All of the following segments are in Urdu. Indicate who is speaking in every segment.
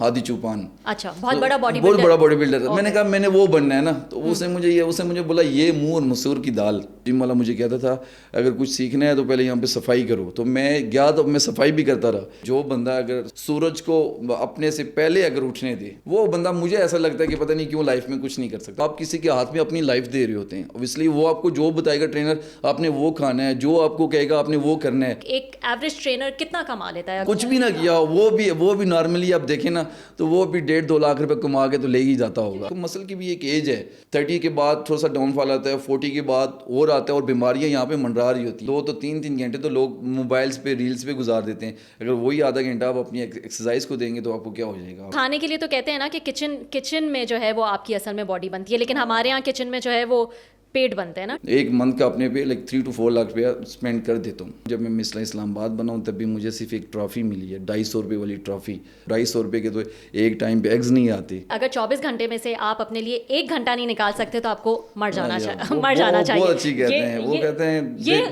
Speaker 1: ہادی چوپان.
Speaker 2: اچھا, بہت بڑا باڈی
Speaker 1: بہت بڑا باڈی بلڈر. میں نے کہا میں نے وہ بننا ہے نا, تو اس نے مجھے بولا یہ منہ اور مسور کی دال. جم والا مجھے کہتا تھا اگر کچھ سیکھنا ہے تو پہلے یہاں پہ صفائی کرو. تو میں گیا تو میں صفائی بھی کرتا رہا. جو بندہ اگر سورج کو اپنے سے پہلے اگر اٹھنے دے, وہ بندہ مجھے ایسا لگتا ہے کہ پتہ نہیں کیوں لائف میں کچھ نہیں کر سکتا. آپ کسی کے ہاتھ میں اپنی لائف دے رہے ہوتے ہیں, اوبویسلی وہ آپ کو جو بتائے گا ٹرینر آپ نے وہ کھانا ہے, جو آپ کو کہے گا آپ نے وہ کرنا ہے.
Speaker 2: ایک ایوریج ٹرینر کتنا کما لیتا ہے؟
Speaker 1: کچھ بھی نہ کیا وہ بھی نارملی آپ دیکھیں نا تو وہ بھی 1.5-2 لاکھ روپے کما کے تو لے ہی جاتا ہوگا. مسل کی بھی ایک ایج ہے, 30 کے بعد تھوڑا سا ڈاؤن فال آتا ہے, 40 کے بعد اور آتا ہے, اور بیماریاں یہاں پہ منڈرا رہی ہوتی ہیں. 2 تو 3 گھنٹے تو لوگ موبائلس پہ ریلس پہ گزار دیتے ہیں. اگر وہی آدھا گھنٹہ آپ اپنی ایکسرسائز کو دیں گے تو آپ کو کیا ہو جائے گا.
Speaker 2: کھانے کے لیے تو کہتے ہیں نا کہ کچن میں جو ہے وہ آپ کی اصل میں باڈی بنتی ہے, لیکن ہمارے یہاں کچن میں جو ہے وہ پیٹ بنتے ہیں نا.
Speaker 1: ایک منتھ کا اپنے پہ 3 to 4 لاکھ روپیہ اسپینڈ کر دیتا ہوں. جب میں مسئلہ اسلام آباد بنا ہوں تب بھی مجھے صرف ایک ٹرافی ملی ہے, 250 روپے والی ٹرافی. 250 روپے کے تو ایک ٹائم پہ ایگز نہیں آتے.
Speaker 2: اگر 24 گھنٹے میں سے آپ اپنے لیے 1 گھنٹہ نہیں نکال سکتے تو آپ کو مر جانا چاہیے.
Speaker 1: بہت اچھی کہتے ہیں, وہ کہتے ہیں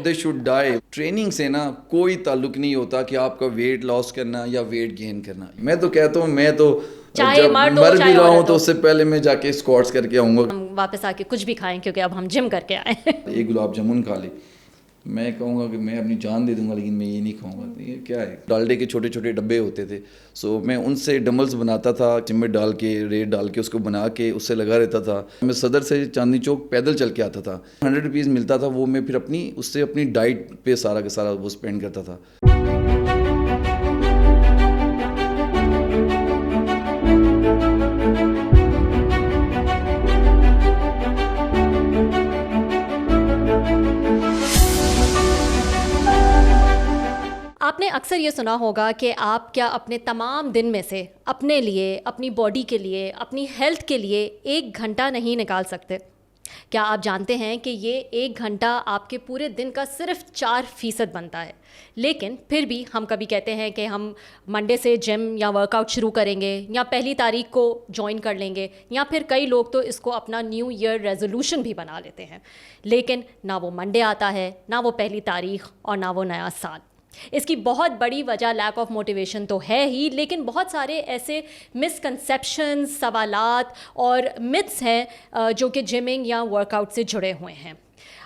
Speaker 1: they should die. ٹریننگ سے نا کوئی تعلق نہیں ہوتا کہ آپ کا ویٹ لاس کرنا یا ویٹ گین کرنا. میں تو کہتا ہوں میں تو جب مر بھی رہا ہوں تو اس سے پہلے میں جا کے اسکواٹس کر کے آؤں گا.
Speaker 2: ہم واپس آ کے کچھ بھی کھائیں کیونکہ اب ہم جم کر کے آئے ہیں.
Speaker 1: ایک گلاب جامن کھا لے, میں کہوں گا کہ میں اپنی جان دے دوں گا, لیکن میں یہ نہیں کھاؤں گا. یہ کیا ہے, ڈالڈے کے چھوٹے چھوٹے ڈبے ہوتے تھے, سو میں ان سے ڈمبلز بناتا تھا, چمٹ ڈال کے ریٹ ڈال کے اس کو بنا کے اس سے لگا رہتا تھا. میں صدر سے چاندنی چوک پیدل چل کے آتا تھا. 100 روپیز ملتا تھا, وہ میں پھر اس سے اپنی ڈائٹ پہ سارا کا سارا وہ اسپینڈ کرتا تھا.
Speaker 2: آپ نے اکثر یہ سنا ہوگا کہ آپ کیا اپنے تمام دن میں سے اپنے لیے, اپنی باڈی کے لیے, اپنی ہیلتھ کے لیے 1 گھنٹہ نہیں نکال سکتے. کیا آپ جانتے ہیں کہ یہ 1 گھنٹہ آپ کے پورے دن کا صرف 4% بنتا ہے. لیکن پھر بھی ہم کبھی کہتے ہیں کہ ہم منڈے سے جم یا ورک آؤٹ شروع کریں گے, یا 1 تاریخ کو جوائن کر لیں گے, یا پھر کئی لوگ تو اس کو اپنا نیو ایئر ریزولوشن بھی بنا لیتے ہیں. لیکن نہ وہ منڈے آتا ہے, نہ وہ 1 تاریخ, اور نہ وہ نیا سال. اس کی بہت بڑی وجہ لیک آف موٹیویشن تو ہے ہی, لیکن بہت سارے ایسے مسکنسیپشنز, سوالات اور متس ہیں جو کہ جمنگ یا ورک آؤٹ سے جڑے ہوئے ہیں.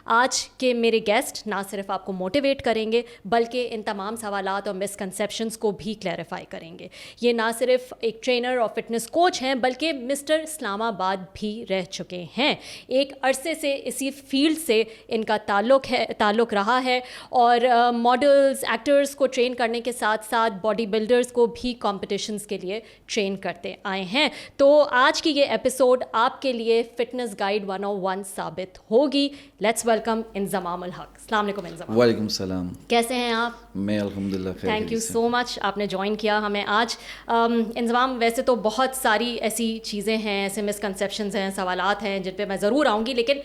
Speaker 2: آج کے میرے گیسٹ نہ صرف آپ کو موٹیویٹ کریں گے بلکہ ان تمام سوالات اور مسکنسیپشنز کو بھی کلیریفائی کریں گے. یہ نہ صرف ایک ٹرینر اور فٹنس کوچ ہیں بلکہ مسٹر اسلام آباد بھی رہ چکے ہیں. ایک عرصے سے اسی فیلڈ سے ان کا تعلق رہا ہے, اور ماڈلز, ایکٹرز کو ٹرین کرنے کے ساتھ ساتھ باڈی بلڈرز کو بھی کمپٹیشنز کے لیے ٹرین کرتے آئے ہیں. تو آج کی یہ ایپیسوڈ آپ کے لیے فٹنس گائیڈ 101 ثابت ہوگی. لیٹس ویلکم انضمام الحق. السلام علیکم انضمام.
Speaker 1: وعلیکم السلام.
Speaker 2: کیسے ہیں آپ؟
Speaker 1: میں الحمدللہ خیر.
Speaker 2: تھینک یو سو مچ, آپ نے جوائن کیا ہمیں آج. انضمام, ویسے تو بہت ساری ایسی چیزیں ہیں, ایسے مسکنسیپشنز ہیں, سوالات ہیں جن پہ میں ضرور آؤں گی, لیکن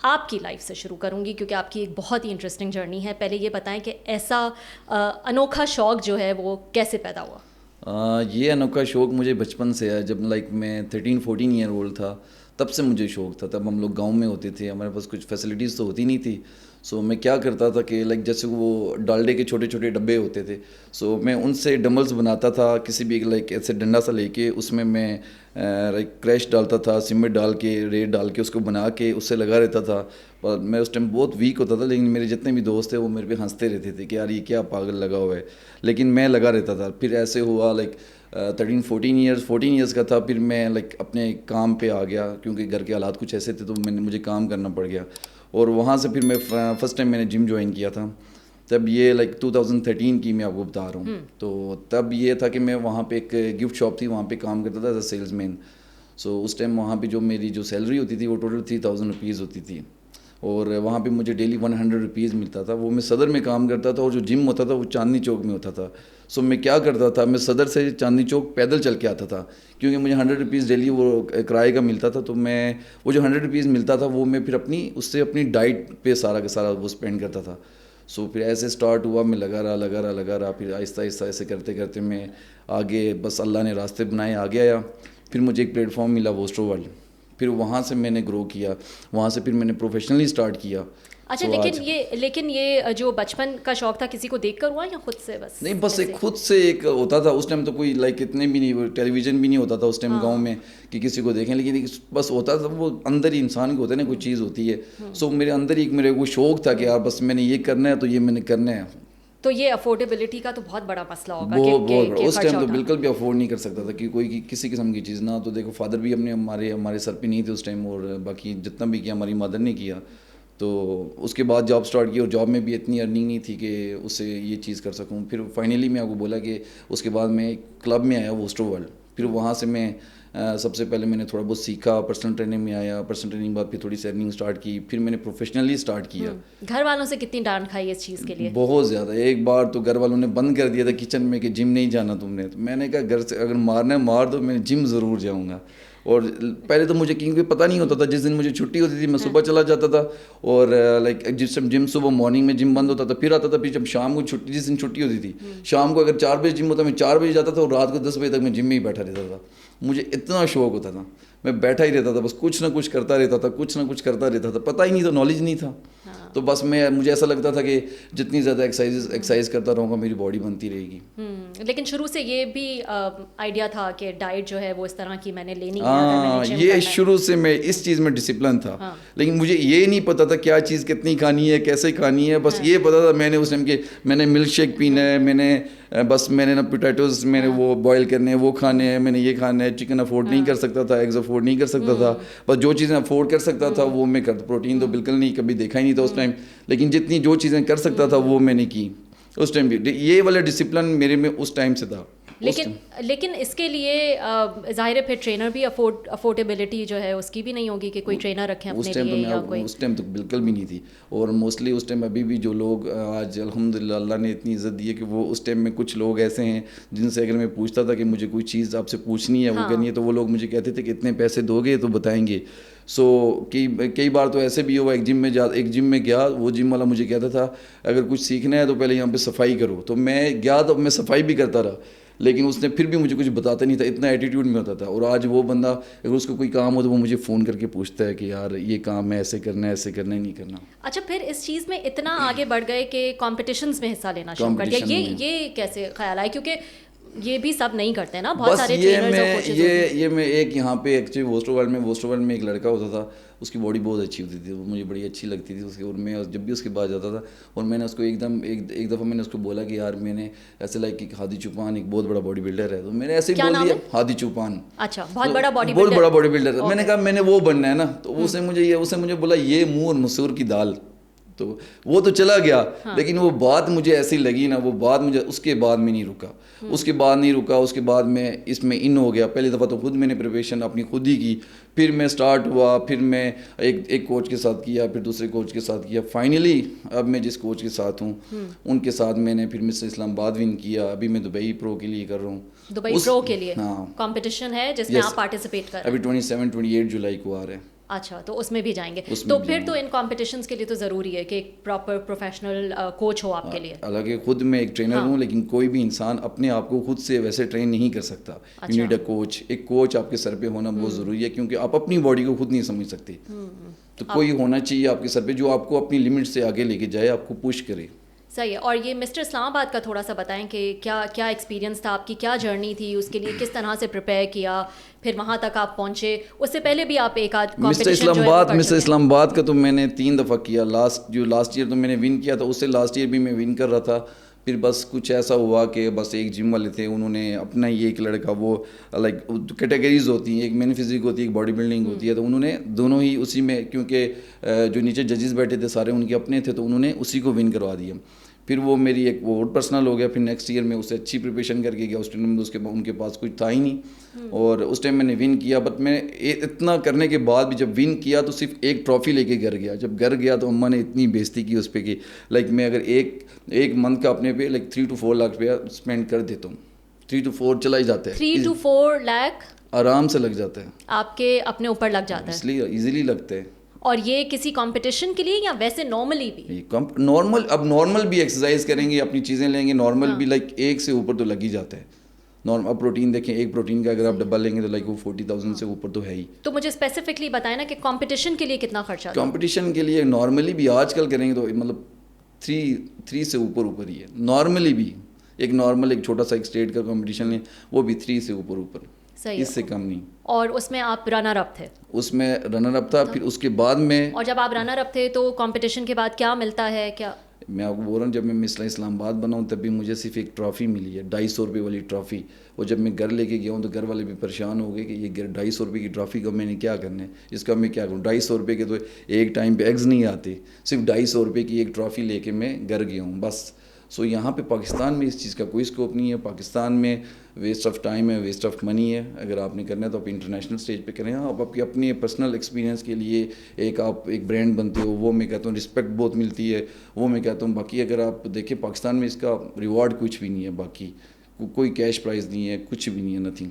Speaker 2: آپ کی لائف سے شروع کروں گی کیونکہ آپ کی ایک بہت ہی انٹرسٹنگ جرنی ہے. پہلے یہ بتائیں کہ ایسا انوکھا شوق جو ہے وہ کیسے پیدا ہوا؟
Speaker 1: یہ انوکھا شوق مجھے بچپن سے ہے. جب میں 13-14 ایئر اولڈ تھا تب سے مجھے شوق تھا. تب ہم لوگ گاؤں میں ہوتے تھے, ہمارے پاس کچھ فیسلٹیز تو ہوتی نہیں تھی. سو میں کیا کرتا تھا کہ جیسے وہ ڈالڈے کے چھوٹے چھوٹے ڈبے ہوتے تھے, سو میں ان سے ڈمبلز بناتا تھا. کسی بھی ایسے ڈنڈا سا لے کے اس میں کریش ڈالتا تھا, سیمنٹ ڈال کے ریت ڈال کے اس کو بنا کے اس سے لگا رہتا تھا. اور میں اس ٹائم بہت ویک ہوتا تھا, لیکن میرے جتنے بھی دوست تھے وہ میرے پہ ہنستے رہتے تھے کہ یار یہ کیا پاگل لگا ہوا ہے, لیکن میں لگا رہتا تھا. پھر ایسے ہوا 14 ایئرس کا تھا, پھر میں اپنے کام پہ آ گیا کیونکہ گھر کے حالات کچھ ایسے تھے تو مجھے کام کرنا پڑ گیا. اور وہاں سے پھر میں فرسٹ ٹائم میں نے جم جوائن کیا تھا. تب یہ 2013 کی میں آپ کو بتا رہا ہوں. تو تب یہ تھا کہ میں وہاں پہ ایک گفٹ شاپ تھی, وہاں پہ کام کرتا تھا ایز اے سیلز مین. سو اس ٹائم وہاں پہ میری جو سیلری ہوتی تھی وہ ٹوٹل 3000 روپیز ہوتی تھی, اور وہاں پہ مجھے ڈیلی 100 روپیز ملتا تھا. وہ میں صدر میں کام کرتا تھا, اور جو جم ہوتا تھا وہ چاندنی چوک میں ہوتا تھا. سو میں کیا کرتا تھا, میں صدر سے چاندنی چوک پیدل چل کے آتا تھا کیونکہ مجھے 100 روپیز ڈیلی وہ کرائے کا ملتا تھا. تو میں وہ جو 100 روپیز ملتا تھا وہ میں پھر اس سے اپنی ڈائٹ پہ سارا کا سارا وہ اسپینڈ کرتا تھا. سو پھر ایسے اسٹارٹ ہوا, میں لگا رہا, پھر آہستہ ایسے کرتے کرتے میں آگے بس اللہ نے راستے بنائے, آگے آیا. پھر مجھے ایک پلیٹ فارم ملا ووسٹرو ورلڈ, پھر وہاں سے میں نے گرو کیا. وہاں سے پھر میں نے پروفیشنلی اسٹارٹ کیا.
Speaker 2: اچھا لیکن یہ جو بچپن کا شوق تھا کسی کو دیکھ کر ہوا یا خود سے بس؟
Speaker 1: نہیں بس ایک خود سے ایک ہوتا تھا اس ٹائم تو کوئی لائک اتنے بھی نہیں ٹیلی ویژن بھی نہیں ہوتا تھا اس ٹائم گاؤں میں کہ کسی کو دیکھیں, لیکن بس ہوتا تھا وہ اندر ہی انسان کے ہوتا ہے نا کوئی چیز ہوتی ہے. سو میرے اندر ہی میرے وہ شوق تھا کہ یار بس میں نے یہ کرنا ہے تو یہ میں نے کرنا ہے.
Speaker 2: تو یہ افورڈیبلٹی کا تو بہت بڑا مسئلہ ہوگا
Speaker 1: بہت بڑا. اس ٹائم تو بالکل بھی افورڈ نہیں کر سکتا تھا کہ کوئی کسی قسم کی چیز نہ. تو دیکھو فادر بھی ہمارے سر پہ نہیں تھے اس ٹائم, اور باقی جتنا بھی کیا ہماری مدر نے کیا. تو اس کے بعد جاب سٹارٹ کی اور جاب میں بھی اتنی ارننگ نہیں تھی کہ اس سے یہ چیز کر سکوں. پھر فائنلی میں آپ کو بولا کہ اس کے بعد میں ایک کلب میں آیا ووسٹر ورلڈ. پھر وہاں سے میں سب سے پہلے میں نے تھوڑا بہت سیکھا, پرسنل ٹریننگ میں آیا. پرسنل ٹریننگ بعد پھر تھوڑی سی ارننگ اسٹارٹ کی. پھر میں نے پروفیشنلی اسٹارٹ کیا.
Speaker 2: گھر والوں سے کتنی ڈانٹ کھائی اس چیز کے لیے؟
Speaker 1: بہت زیادہ. ایک بار تو گھر والوں نے بند کر دیا تھا کچن میں کہ جم نہیں جانا تم نے. تو میں نے کہا گھر سے اگر مارنا ہے مار دو, میں جم ضرور جاؤں گا. اور پہلے تو مجھے کیونکہ پتہ نہیں ہوتا تھا, جس دن مجھے چھٹی ہوتی تھی میں صبح چلا جاتا تھا, اور لائک جس ٹائم جم صبح مارننگ میں جم بند ہوتا تھا پھر آتا تھا. پھر جب شام کو چھٹی, جس دن چھٹی ہوتی تھی شام کو اگر 4 بجے جم ہوتا میں 4 بجے جاتا تھا, اور رات کو 10 بجے تک میں جم میں ہی بیٹھا رہتا تھا. مجھے اتنا شوق ہوتا تھا, میں بیٹھا ہی رہتا تھا, بس کچھ نہ کچھ کرتا رہتا تھا, کچھ نہ کچھ کرتا رہتا تھا. پتہ ہی نہیں تھا, نالج نہیں تھا. تو بس مجھے ایسا لگتا تھا کہ جتنی زیادہ ایکسرسائز کرتا رہوں گا میری باڈی بنتی رہے گی.
Speaker 2: لیکن شروع سے یہ بھی آئیڈیا تھا کہ ڈائٹ جو ہے وہ اس طرح کی میں نے لینی ہے.
Speaker 1: ہاں, یہ شروع سے میں اس چیز میں ڈسپلن تھا. لیکن مجھے یہ نہیں پتا تھا کیا چیز کتنی کھانی ہے, کیسے کھانی ہے. بس یہ پتا تھا میں نے اس ٹائم کہ میں نے ملک شیک پینا ہے, میں نے نا پوٹیٹوز میں نے وہ بوائل کرنے ہیں, وہ کھانے ہیں, میں نے یہ کھانا ہے. چکن افورڈ نہیں کر سکتا تھا, ایگز افورڈ نہیں کر سکتا تھا. بس جو چیزیں افورڈ کر سکتا تھا وہ میں کرتا. پروٹین تو بالکل نہیں, کبھی دیکھا ہی نہیں تھا اس ٹائم. لیکن جتنی جو چیزیں کر سکتا تھا وہ میں نے کی اس ٹائم بھی. یہ والا ڈسپلن میرے میں اس ٹائم سے تھا.
Speaker 2: لیکن اس کے لیے ظاہر ہے پھر ٹرینر بھی افورڈیبلٹی جو ہے اس کی بھی نہیں ہوگی کہ کوئی ٹرینر رکھیں اپنے لیے یا کوئی.
Speaker 1: اس ٹائم تو بالکل بھی نہیں تھی. اور موسٹلی اس ٹائم ابھی بھی جو لوگ آج الحمدللہ اللہ نے اتنی عزت دی ہے کہ وہ اس ٹائم میں کچھ لوگ ایسے ہیں جن سے اگر میں پوچھتا تھا کہ مجھے کوئی چیز آپ سے پوچھنی ہے وہ کرنی ہے, تو وہ لوگ مجھے کہتے تھے کہ اتنے پیسے دو گے تو بتائیں گے. سو کئی بار تو ایسے بھی ہوا, ایک جم میں گیا, وہ جم والا مجھے کہتا تھا اگر کچھ سیکھنا ہے تو پہلے یہاں پہ صفائی کرو. تو میں گیا تو میں صفائی بھی کرتا رہا, لیکن اس نے پھر بھی مجھے کچھ بتاتا نہیں تھا, اتنا ایٹیٹیوڈ میں ہوتا تھا. اور آج وہ بندہ اگر اس کو کوئی کام ہو تو وہ مجھے فون کر کے پوچھتا ہے کہ یار یہ کام ہے, ایسے کرنا ہے, ایسے کرنا ہے, نہیں کرنا.
Speaker 2: اچھا, پھر اس چیز میں اتنا آگے بڑھ گئے کہ کمپٹیشنز میں حصہ لینا شروع کر دیا. یہ کیسے خیال آئے؟ کیونکہ یہ بھی سب نہیں کرتے نا, بہت سارے ٹرینرز اور کوچز ہوتے ہیں.
Speaker 1: یہ میں ایک یہاں پہ ایکچولی ووسٹر ورلڈ میں ایک لڑکا ہوتا تھا, اس کی باڈی بہت اچھی ہوتی تھی, وہ مجھے بڑی اچھی لگتی تھی اس کی. اور میں جب بھی اس کے بعد جاتا تھا, اور میں نے اس کو ایک دفعہ میں نے اس کو بولا کہ یار میں نے ایسے لائک کہ ہادی چوپان ایک بہت بڑا باڈی بلڈر ہے, تو میں نے ایسے ہی بول دیا ہادی چوپان.
Speaker 2: اچھا, بہت بڑا
Speaker 1: باڈی بلڈر ہے. میں نے کہا میں نے وہ بننا ہے نا. تو اس نے مجھے بولا یہ منہ اور مسور کی دال. تو وہ تو چلا گیا, لیکن وہ بات مجھے ایسی لگی نا, وہ بات مجھے اس کے بعد میں نہیں رکا. اس کے بعد میں اس میں ان ہو گیا. پہلی دفعہ تو خود میں نے پریپریشن اپنی خود ہی کی, پھر میں اسٹارٹ ہوا, پھر میں ایک کوچ کے ساتھ کیا, پھر دوسرے کوچ کے ساتھ کیا. فائنلی اب میں جس کوچ کے ساتھ ہوں ان کے ساتھ میں نے پھر مسٹر اسلام آباد ون کیا. ابھی میں دبئی پرو کے لیے کر رہا ہوں.
Speaker 2: دبئی پرو کے لیے کمپٹیشن ہے جس میں آپ پارٹیسپیٹ کر رہے ہیں.
Speaker 1: ابھی 27-28 جولائی کو آ رہے ہیں.
Speaker 2: اچھا, تو اس میں بھی جائیں گے. تو پھر تو ان کمپٹیشنز کے لیے تو ضروری ہے کہ ایک پراپر پروفیشنل کوچ ہو آپ کے لیے.
Speaker 1: حالانکہ خود میں ایک ٹرینر ہوں, لیکن کوئی بھی انسان اپنے آپ کو خود سے ویسے ٹرین نہیں کر سکتا. You need a coach. ایک کوچ آپ کے سر پہ ہونا بہت ضروری ہے, کیونکہ آپ اپنی باڈی کو خود نہیں سمجھ سکتے. تو کوئی ہونا چاہیے آپ کے سر پہ جو آپ کو اپنی لمٹ سے آگے لے کے جائے, آپ کو پش کرے.
Speaker 2: صحیح ہے. اور یہ مسٹر اسلام آباد کا تھوڑا سا بتائیں کہ کیا ایکسپیرینس تھا آپ کی, کیا جرنی تھی, اس کے لیے کس طرح سے پریپیئر کیا, پھر وہاں تک آپ پہنچے. اس سے پہلے بھی آپ ایک آدھ
Speaker 1: مسٹر اسلام آباد کا تو میں نے 3 دفعہ کیا. لاسٹ ایئر تو میں نے ون کیا تھا, اس سے لاسٹ ایئر بھی میں ون کر رہا تھا. پھر بس کچھ ایسا ہوا کہ بس ایک جم والے تھے, انہوں نے اپنا ہی ایک لڑکا, وہ لائک کیٹیگریز ہوتی ہیں, ایک مین فزک ہوتی ہے, ایک باڈی بلڈنگ ہوتی ہے, تو انہوں نے دونوں ہی اسی میں, کیونکہ جو نیچے ججز بیٹھے تھے سارے ان کے اپنے تھے, تو انہوں نے اسی کو ون کروا دیا. پھر وہ میری ایک وہ پرسنل ہو گیا. پھر نیکسٹ ایئر میں اس سے اچھی پریپریشن کر کے گیا. اس ٹائم میں ان کے پاس کچھ تھا ہی نہیں, اور اس ٹائم میں نے ون کیا. بٹ میں اتنا کرنے کے بعد بھی جب ون کیا تو صرف ایک ٹرافی لے کے گھر گیا. جب گھر گیا تو اماں نے اتنی بےزتی کی اس پہ کہ لائک میں اگر ایک منتھ کا اپنے پہ لائک 3 to 4 لاکھ روپیہ اسپینڈ کر دیتا ہوں. 3 to 4 چلا ہی جاتا ہے.
Speaker 2: 3 to 4 لاکھ
Speaker 1: آرام سے لگ جاتا ہے,
Speaker 2: آپ کے اپنے اوپر لگ جاتا ہے,
Speaker 1: اس لیے ایزیلی لگتا ہے.
Speaker 2: اور یہ کسی کمپٹیشن کے لیے یا ویسے نارملی بھی؟
Speaker 1: نارمل بھی ایکسرسائز کریں گے, اپنی چیزیں لیں گے, نارمل بھی لائک 1 سے اوپر تو لگ ہی جاتا ہے. نارمل اب پروٹین دیکھیں, ایک پروٹین کا اگر آپ ڈبا لیں گے تو لائک وہ 40,000 سے اوپر تو ہے ہی.
Speaker 2: تو مجھے اسپیسیفکلی بتائیں نا کہ کمپٹیشن کے لیے کتنا خرچہ آتا ہے؟
Speaker 1: کمپٹیشن کے لیے نارملی بھی آج کل کریں گے تو مطلب 3 سے اوپر ہی ہے نارملی بھی. ایک نارمل ایک چھوٹا سا ایک اسٹیٹ کا کمپٹیشن ہے وہ بھی 3 سے اوپر, اس سے کم نہیں.
Speaker 2: اور اس میں آپ رنر اپ تھے؟
Speaker 1: اس میں رنر اپ تھا. پھر اس کے بعد میں,
Speaker 2: اور جب آپ رنر اپ تھے تو کمپٹیشن کے بعد کیا ملتا ہے؟ کیا
Speaker 1: میں آپ کو بول رہا ہوں, جب میں مسئلہ اسلام آباد بنا ہوں تب بھی مجھے صرف ایک ٹرافی ملی ہے, 250 روپے والی ٹرافی. اور جب میں گھر لے کے گیا ہوں تو گھر والے بھی پریشان ہو گئے کہ یہ 250 روپے کی ٹرافی کا میں نے کیا کرنا ہے, اس کا میں کیا کروں. 250 روپے کے تو ایک ٹائم پہ ایگز نہیں آتے, صرف 250 روپے کی ایک ٹرافی لے کے میں گھر گیا ہوں بس. سو یہاں پہ پاکستان میں اس چیز کا کوئی اسکوپ نہیں ہے. پاکستان میں ویسٹ آف ٹائم ہے, ویسٹ آف منی ہے. اگر آپ نے کرنا ہے تو آپ انٹرنیشنل اسٹیج پہ کریں. آپ کے اپنے پرسنل ایکسپیرینس کے لیے آپ ایک برانڈ بنتے ہو, وہ میں کہتا ہوں رسپیکٹ بہت ملتی ہے, وہ میں کہتا ہوں. باقی اگر آپ دیکھیں پاکستان میں اس کا ریوارڈ کچھ بھی نہیں ہے, باقی کوئی کیش پرائز نہیں ہے, کچھ بھی نہیں ہے, نتھنگ.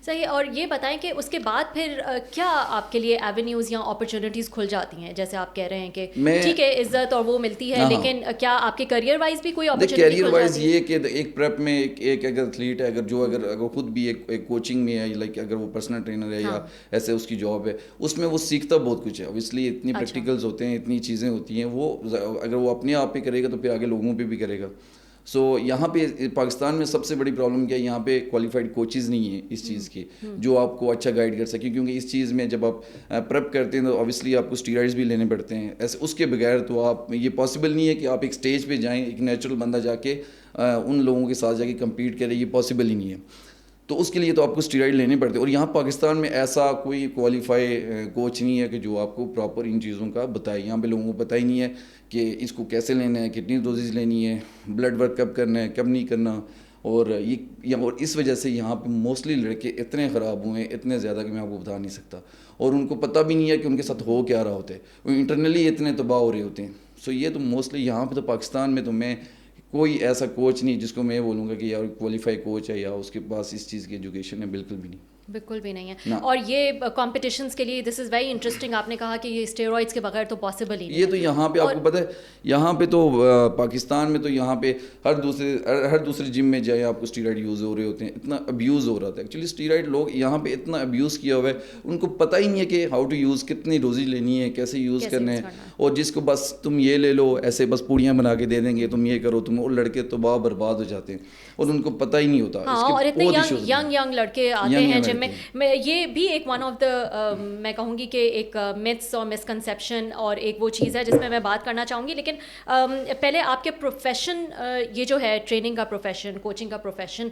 Speaker 2: صحیح. اور یہ بتائیں کہ اس کے بعد پھر کیا آپ کے لیے ایونیوز یا اپرچونیٹیز کھل جاتی ہیں؟ جیسے آپ کہہ رہے ہیں کہ ٹھیک ہے عزت اور وہ ملتی ہے, لیکن کیا آپ کے کریئر وائز بھی کوئی اپرچونیٹی کھل جاتی ہے؟
Speaker 1: کیریئر وائز یہ کہ ایک پریپ میں ایک اگر ایتھلیٹ ہے, اگر خود بھی ایک کوچنگ میں ہے, لائک اگر وہ پرسنل ٹرینر ہے یا ایسے اس کی جاب ہے, اس میں وہ سیکھتا بہت کچھ ہے. اس لیے اتنی پریکٹیکلز ہوتے ہیں, اتنی چیزیں ہوتی ہیں. وہ اگر وہ اپنے آپ پہ کرے گا تو پھر آگے لوگوں پہ بھی کرے گا. سو یہاں پہ پاکستان میں سب سے بڑی پرابلم کیا ہے, یہاں پہ کوالیفائڈ کوچز نہیں ہیں اس چیز کی جو آپ کو اچھا گائیڈ کر سکیں. کیونکہ اس چیز میں جب آپ پریپ کرتے ہیں تو اوبیسلی آپ کو اسٹیرائڈز بھی لینے پڑتے ہیں. ایسے اس کے بغیر تو آپ یہ پاسبل نہیں ہے کہ آپ ایک اسٹیج پہ جائیں, ایک نیچرل بندہ جا کے ان لوگوں کے ساتھ جا کے کمپیٹ کرے, یہ پاسبل ہی نہیں ہے. تو اس کے لیے تو آپ کو اسٹیرائڈ لینے پڑتے ہیں. اور یہاں پاکستان میں ایسا کوئی کوالیفائی کوچ نہیں ہے کہ جو آپ کو پراپر ان چیزوں کا بتائے. یہاں پہ لوگوں کو پتہ ہی نہیں ہے کہ اس کو کیسے لینا ہے, کتنی ڈوزز لینی ہے, بلڈ ورک کب کرنا ہے, کب نہیں کرنا. اور اس وجہ سے یہاں پہ موسٹلی لڑکے اتنے خراب ہوئے ہیں, اتنے زیادہ کہ میں آپ کو بتا نہیں سکتا. اور ان کو پتہ بھی نہیں ہے کہ ان کے ساتھ ہو کیا رہا ہوتا ہے, وہ انٹرنلی اتنے تباہ ہو رہے ہوتے ہیں. سو یہ تو موسٹلی یہاں پہ تو پاکستان میں تو میں کوئی ایسا کوچ نہیں جس کو میں بولوں گا کہ یار کوالیفائی کوچ ہے یا اس کے پاس اس چیز کی ایجوکیشن ہے, بالکل بھی نہیں.
Speaker 2: بالکل بھی نہیں ہے. اور یہ کمپٹیشنس کے لیے دس از ویری انٹرسٹنگ. آپ نے کہا کہ یہ اسٹیرائڈس کے بغیر تو پاسبل ہی نہیں.
Speaker 1: یہ تو یہاں پہ آپ کو پتہ ہے, یہاں پہ تو پاکستان میں تو یہاں پہ ہر دوسرے جم میں جائے آپ کو اسٹیرائڈ یوز ہو رہے ہوتے ہیں. اتنا ابیوز ہو رہا تھا ایکچولی اسٹیرائڈ. لوگ یہاں پہ اتنا ابیوز کیا ہوا ہے, ان کو پتہ ہی نہیں ہے کہ ہاؤ ٹو یوز, کتنی ڈوزی لینی ہے, کیسے یوز کرنا ہے. اور جس کو بس تم یہ لے لو, ایسے بس پوڑیاں بنا کے دے دیں گے, تم یہ کرو, تم. اور لڑکے تو برباد ہو جاتے ہیں اور ان کو پتہ ہی نہیں ہوتا.
Speaker 2: اور اتنے ینگ لڑکے آتے ہیں جم میں. یہ بھی ایک ون آف دا میں کہوں گی کہ ایک متس اور مسکنسیپشن اور ایک وہ چیز ہے جس میں بات کرنا چاہوں گی. لیکن پہلے آپ کے پروفیشن, یہ جو ہے ٹریننگ کا پروفیشن, کوچنگ کا پروفیشن,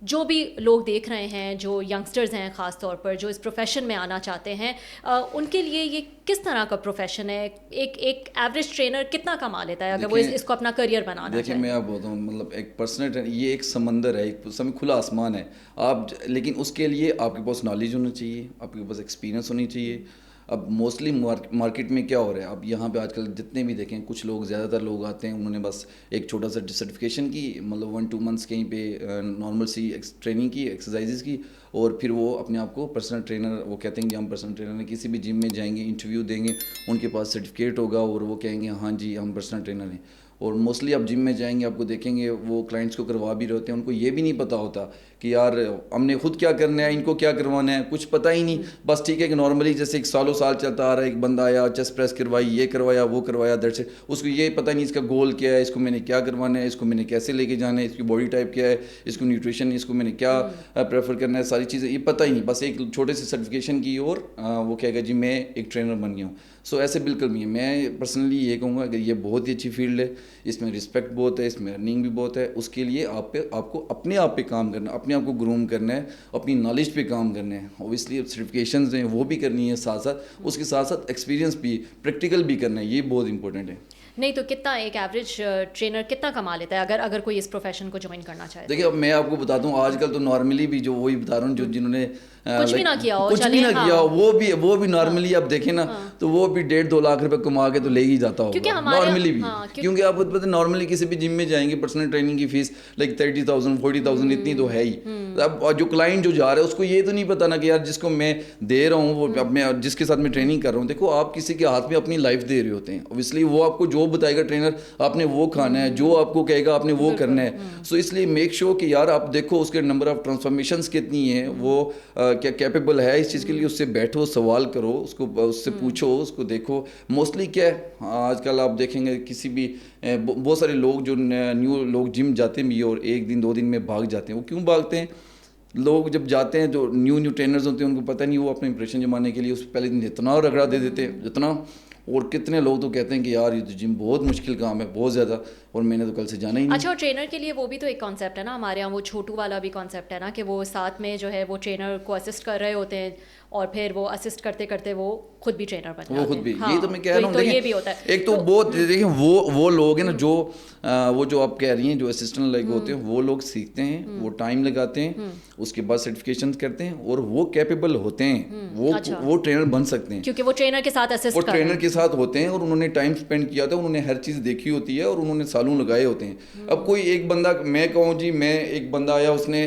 Speaker 2: جو بھی لوگ دیکھ رہے ہیں, جو ینگسٹرز ہیں خاص طور پر جو اس پروفیشن میں آنا چاہتے ہیں, ان کے لیے یہ کس طرح کا پروفیشن ہے؟ ایک ایوریج ٹرینر کتنا کما لیتا ہے اگر وہ اس کو اپنا کریئر بنانا چاہے؟
Speaker 1: دیکھیں میں آپ بولتا ہوں, مطلب ایک پرسنل ٹرینر یہ ایک سمندر ہے, ایک کھلا آسمان ہے. آپ لیکن اس کے لیے آپ کے پاس نالج ہونا چاہیے, آپ کے پاس ایکسپیرینس ہونی چاہیے. اب موسٹلی مارکیٹ میں کیا ہو رہا ہے, اب یہاں پہ آج کل جتنے بھی دیکھیں, کچھ لوگ زیادہ تر لوگ آتے ہیں, انہوں نے بس ایک چھوٹا سا سرٹیفکیشن کی, مطلب 1-2 منتھس کہیں پہ نارمل سی ٹریننگ کی, ایکسرسائزز کی, اور پھر وہ اپنے آپ کو پرسنل ٹرینر, وہ کہتے ہیں کہ ہم پرسنل ٹرینر ہیں. کسی بھی جم میں جائیں گے, انٹرویو دیں گے, ان کے پاس سرٹیفکیٹ ہوگا اور وہ کہیں گے ہاں جی ہم پرسنل ٹرینر ہیں. اور موسٹلی آپ جم میں جائیں گے, آپ کو دیکھیں گے وہ کلائنٹس کو کروا بھی رہے ہوتے ہیں, ان کو یہ بھی نہیں پتہ ہوتا کہ یار ہم نے خود کیا کرنا ہے, ان کو کیا کروانا ہے, کچھ پتہ ہی نہیں. بس ٹھیک ہے کہ نارملی جیسے ایک سال چلتا آ رہا ہے, ایک بندہ آیا, چیسٹ پریس کروائی, یہ کروایا, وہ کروایا, درد اس کو یہ پتہ نہیں اس کا گول کیا ہے, اس کو میں نے کیا کروانا ہے, اس کو میں نے کیسے لے کے جانا ہے, اس کی باڈی ٹائپ کیا ہے, اس کو نیوٹریشن, اس کو میں نے کیا پریفر کرنا ہے, ساری چیزیں یہ پتہ ہی نہیں. بس ایک چھوٹے سے سرٹیفکیشن کی اور وہ کہے گا جی میں ایک ٹرینر بن گیا ہوں. سو ایسے بالکل نہیں ہے. میں پرسنلی یہ کہوں گا کہ یہ بہت ہی اچھی فیلڈ ہے, اس میں رسپیکٹ بہت ہے, اس میں ارننگ بھی بہت ہے. اس کے لیے آپ کو اپنے آپ پہ کام کرنا, اپنے آپ کو گروم کرنا ہے, اپنی نالج پہ کام کرنا ہے. اوبیسلی سرٹیفکیشنز ہیں وہ بھی کرنی ہے ساتھ ساتھ, اس کے ساتھ ساتھ ایکسپیرینس بھی, پریکٹیکل بھی کرنا ہے, یہ بہت امپورٹنٹ ہے.
Speaker 2: نہیں تو کتنا ایک ایوریج ٹرینر کتنا کما لیتا ہے اگر کوئی اس پروفیشن کو جوائن کرنا چاہے؟
Speaker 1: دیکھیے اب میں آپ کو بتاتا ہوں, آج کل تو نارملی بھی جو وہی بتا رہا ہوں, جو جنہوں نے
Speaker 2: کچھ بھی نہ کیا
Speaker 1: ہو, وہ بھی نارملی آپ دیکھیں نا تو وہ بھی 1.5-2 لاکھ روپے کما کے تو لے ہی جاتا ہوگا نارملی بھی. کیونکہ آپ کو پتہ ہے نارملی کسی بھی جم میں جائیں گے, پرسنل ٹریننگ کی فیس لائک 30,000-40,000 اتنی تو ہے ہی. اب جو کلائنٹ جو جا رہا ہے اس کو یہ تو نہیں پتا نا کہ یار جس کو میں دے رہا ہوں, وہ جس کے ساتھ میں ٹریننگ کر رہا ہوں, دیکھو آپ کسی کے ہاتھ میں اپنی لائف دے رہے ہوتے ہیں. اوبیسلی وہ آپ کو جو جو بتائے گا ٹرینر آپ نے وہ کھانا ہے, جو آپ کو کہے گا آپ نے وہ کرنا ہے. سو اس لیے میک شیور کہ یار آپ دیکھو اس کے نمبر آف ٹرانسفارمیشنس کتنی ہیں, وہ کیا کیپیبل ہے اس چیز کے لیے, اس سے بیٹھو, سوال کرو, اس سے پوچھو, اس کو دیکھو. موسٹلی کیا ہے آج کل آپ دیکھیں گے کسی بھی بہت سارے لوگ جو نیو لوگ جم جاتے بھی اور 1 دن 2 دن میں بھاگ جاتے ہیں. وہ کیوں بھاگتے ہیں؟ لوگ جب جاتے ہیں جو نیو ٹرینرز ہوتے ہیں ان کو پتہ نہیں, وہ اپنے امپریشن جمانے کے لیے اس پہلے دن اتنا رگڑا دے دیتے ہیں جتنا, اور کتنے لوگ تو کہتے ہیں کہ یار یہ تو جم بہت مشکل کام ہے, بہت زیادہ, اور میں نے تو کل سے جانا ہی نہیں.
Speaker 2: اچھا, اور ٹرینر کے لیے وہ بھی تو ایک کانسیپٹ ہے نا ہمارے یہاں, وہ چھوٹو والا بھی کانسیپٹ ہے نا کہ وہ ساتھ میں جو ہے وہ ٹرینر کو اسسٹ کر رہے ہوتے ہیں اور پھر وہ اسسٹ کرتے کرتے وہ خود بھی ٹرینر بن جاتے ہیں.
Speaker 1: وہ خود بھی, یہی تو میں کہہ رہا ہوں.
Speaker 2: تو یہ بھی ہوتا ہے.
Speaker 1: ایک تو بہت دیکھیں وہ لوگ ہیں نا جو وہ جو آپ کہہ رہی ہیں جو اسسٹنٹ لائک ہوتے ہیں, وہ لوگ سیکھتے ہیں, وہ ٹائم لگاتے ہیں, اس کے بعد سرٹیفکیشن کرتے ہیں اور وہ کیپیبل ہوتے ہیں, وہ ٹرینر بن سکتے ہیں
Speaker 2: کیونکہ وہ ٹرینر کے ساتھ اسسٹ
Speaker 1: وہ ٹرینر کے ساتھ ہوتے ہیں اور انہوں نے ٹائم اسپینڈ کیا تھا, انہوں نے ہر چیز دیکھی ہوتی ہے اور انہوں نے سالوں لگائے ہوتے ہیں. اب کوئی ایک بندہ, میں کہوں جی میں ایک بندہ آیا, اس نے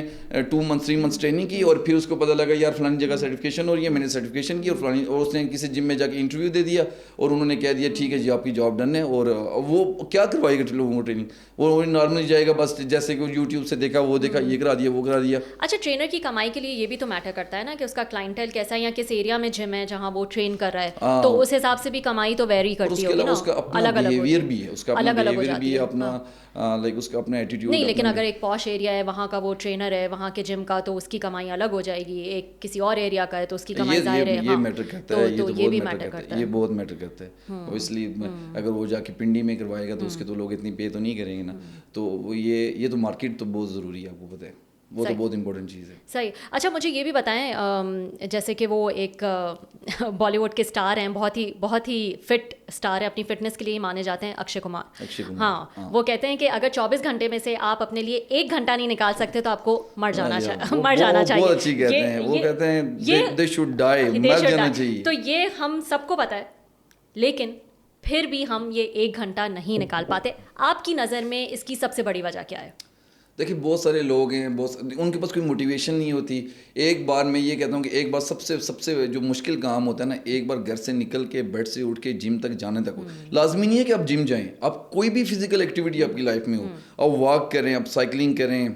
Speaker 1: 2 months 3 months ٹریننگ کی اور پھر اس کو پتہ لگا یار فلانی جگہ سرٹیفکیشن ہو رہی ہے, میں نے سرٹیفکیشن کی اور اس نے کسی جم میں جا کے انٹرویو دے دیا اور انہوں نے کہہ دیا ٹھیک ہے جی آپ کی جاب ڈن ہے. اور وہ کیا کروائے گا لوگوں کو ٹریننگ, وہ نارملی جائے گا بس جیسے کہ یوٹیوب سے دیکھا, وہ دیکھا, یہ کرا دیا, وہ کرا دیا.
Speaker 2: اچھا, ٹرینر کی کمائی کے لیے یہ بھی تو میٹر کرتا ہے نا کہ اس کا کلائنٹیل کیسا ہے یا کس ایریا میں جم ہے جہاں وہ ٹرین کر رہا ہے, تو اس حساب سے بھی کمائی تو ویری کرتی ہوگی نا,
Speaker 1: اس کا اپنا بیہیویئر بھی ہے, اس کا اپنا بیہیویئر بھی ہے, اپنا لائک اس کا اپنا ایٹیٹیوڈ
Speaker 2: نہیں. لیکن اگر ایک پوش ایریا ہے وہاں کا وہ ٹرینر ہے وہاں کے جم کا, تو اس کی کمائی الگ ہو جائے گی. ایک کسی اور ایریا کا ہے تو اس کی کمائی ظاہر ہے.
Speaker 1: یہ میٹر کرتا ہے,
Speaker 2: یہ بھی میٹر کرتا ہے,
Speaker 1: یہ بہت میٹر کرتا ہے. اور اس لیے اگر وہ جا کے پنڈی میں کروائے گا تو اس کے تو لوگ اتنی پے تو نہیں کریں گے نا. تو یہ تو مارکیٹ تو بہت ضروری ہے, آپ کو پتہ ہے, وہ تو بہت امپورٹنٹ چیز ہے.
Speaker 2: صحیح. اچھا, مجھے یہ بھی بتائیں, جیسے کہ وہ ایک بالی ووڈ کے اسٹار ہیں, بہت ہی فٹ اسٹار ہے, اپنی فٹنس کے لیے مانے جاتے ہیں, اکشے کمار. ہاں, وہ کہتے ہیں کہ اگر 24 گھنٹے میں سے آپ اپنے لیے 1 گھنٹہ نہیں نکال سکتے تو آپ کو مر جانا چاہیے.
Speaker 1: بہت اچھی کہتے ہیں, وہ کہتے ہیں they should die, مر جانا چاہیے.
Speaker 2: تو یہ ہم سب کو پتہ ہے, لیکن پھر بھی ہم یہ 1 گھنٹہ نہیں نکال پاتے. آپ کی نظر میں اس کی سب سے بڑی وجہ کیا ہے؟
Speaker 1: دیکھیے بہت سارے لوگ ہیں, ان کے پاس کوئی موٹیویشن نہیں ہوتی. ایک بار میں یہ کہتا ہوں کہ ایک بار سب سے جو مشکل کام ہوتا ہے نا, ایک بار گھر سے نکل کے بیڈ سے اٹھ کے جم تک جانے تک ہو. لازمی نہیں ہے کہ آپ جم جائیں, آپ کوئی بھی فزیکل ایکٹیویٹی آپ کی لائف میں ہو, آپ واک کریں, آپ سائیکلنگ کریں,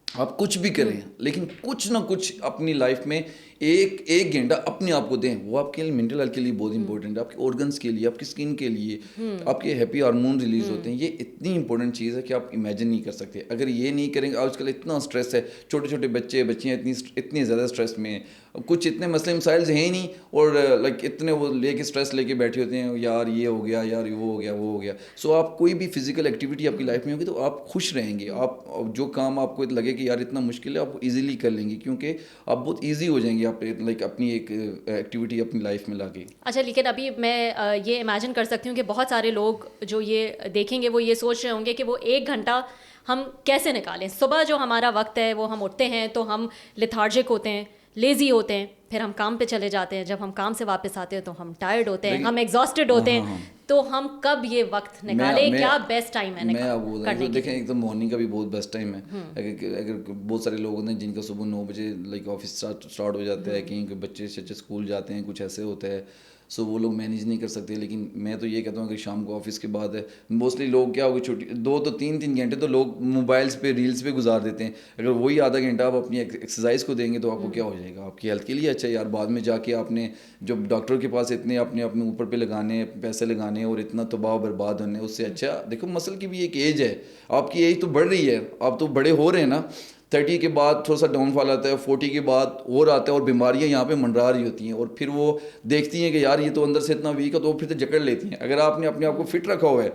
Speaker 1: آپ کچھ بھی کریں, لیکن کچھ نہ کچھ اپنی لائف میں ایک گھنٹہ اپنے آپ کو دیں. وہ آپ کے لیے مینٹل ہیلتھ کے لیے بہت امپورٹنٹ ہے, آپ کے آرگنس کے لیے, آپ کی اسکن کے لیے, آپ کے ہیپی ہارمون ریلیز ہوتے ہیں. یہ اتنی امپورٹنٹ چیز ہے کہ آپ امیجن نہیں کر سکتے. اگر یہ نہیں کریں گے, آج کل اتنا اسٹریس ہے, چھوٹے چھوٹے بچیاں اتنی زیادہ اسٹریس میں ہیں, کچھ اتنے مسئلے مسائل ہیں ہی نہیں, اور لائک اتنے وہ لے کے اسٹریس لے کے بیٹھے ہوتے ہیں, یار یہ ہو گیا, یار وہ ہو گیا, وہ ہو گیا. سو آپ کوئی بھی فزیکل ایکٹیویٹی آپ کی لائف میں ہوگی تو آپ خوش رہیں گے. آپ جو کام آپ کو لگے کہ یار اتنا مشکل ہے, آپ ایزیلی کر لیں گے, کیونکہ آپ بہت ایزی ہو جائیں گے آپ لائک اپنی ایک ایکٹیویٹی اپنی لائف میں لا کے.
Speaker 2: اچھا, لیکن ابھی میں یہ امیجن کر سکتی ہوں کہ بہت سارے لوگ جو یہ دیکھیں گے وہ یہ سوچ رہے ہوں گے کہ وہ 1 گھنٹہ ہم کیسے نکالیں. صبح جو ہمارا وقت ہے وہ ہم اٹھتے ہیں تو ہم لیتھارجک ہوتے ہیں, لیزی ہوتے ہیں, پھر ہم کام پہ چلے جاتے ہیں, جب ہم کام سے واپس آتے ہیں تو ہم ٹائرڈ ہوتے ہیں, ہم ایگزاسٹڈ ہوتے ہیں. تو ہم کب یہ وقت نکالیں, کیا بیسٹ ٹائم ہے؟
Speaker 1: میں آپ کو دیکھیں, ایک تو مارننگ کا بھی بہت بیسٹ ٹائم ہے. اگر بہت سارے لوگ ہوتے ہیں جن کا صبح 9 بجے لائک آفس اسٹارٹ ہو جاتا ہے, کہیں بچے اسکول جاتے ہیں, کچھ ایسے ہوتا ہے, سو وہ لوگ مینیج نہیں کر سکتے. لیکن میں تو یہ کہتا ہوں کہ شام کو آفس کے بعد ہے موسٹلی لوگ کیا ہوگی چھٹی 2 تو 3 گھنٹے تو لوگ موبائلس پہ ریلس پہ گزار دیتے ہیں. اگر وہی آدھا گھنٹہ آپ اپنی ایکسرسائز کو دیں گے تو آپ کو کیا ہو جائے گا, آپ کی ہیلتھ کے لیے اچھا ہے یار. بعد میں جا کے آپ نے جب ڈاکٹر کے پاس اتنے اپنے اوپر پہ لگانے, پیسے لگانے اور اتنا تباہ و برباد ہونے, اس سے اچھا دیکھو مسل کی بھی ایک ایج ہے, آپ کی ایج تو بڑھ رہی ہے, آپ تو بڑے ہو رہے ہیں نا. 30 کے بعد تھوڑا سا ڈاؤن فال آتا ہے, 40 کے بعد اور آتا ہے, اور بیماریاں یہاں پہ منڈرا رہی ہوتی ہیں, اور پھر وہ دیکھتی ہیں کہ یار یہ تو اندر سے اتنا ویک ہے, تو وہ پھر تو جکڑ لیتی ہیں. اگر آپ نے اپنے آپ کو فٹ رکھا ہوا ہے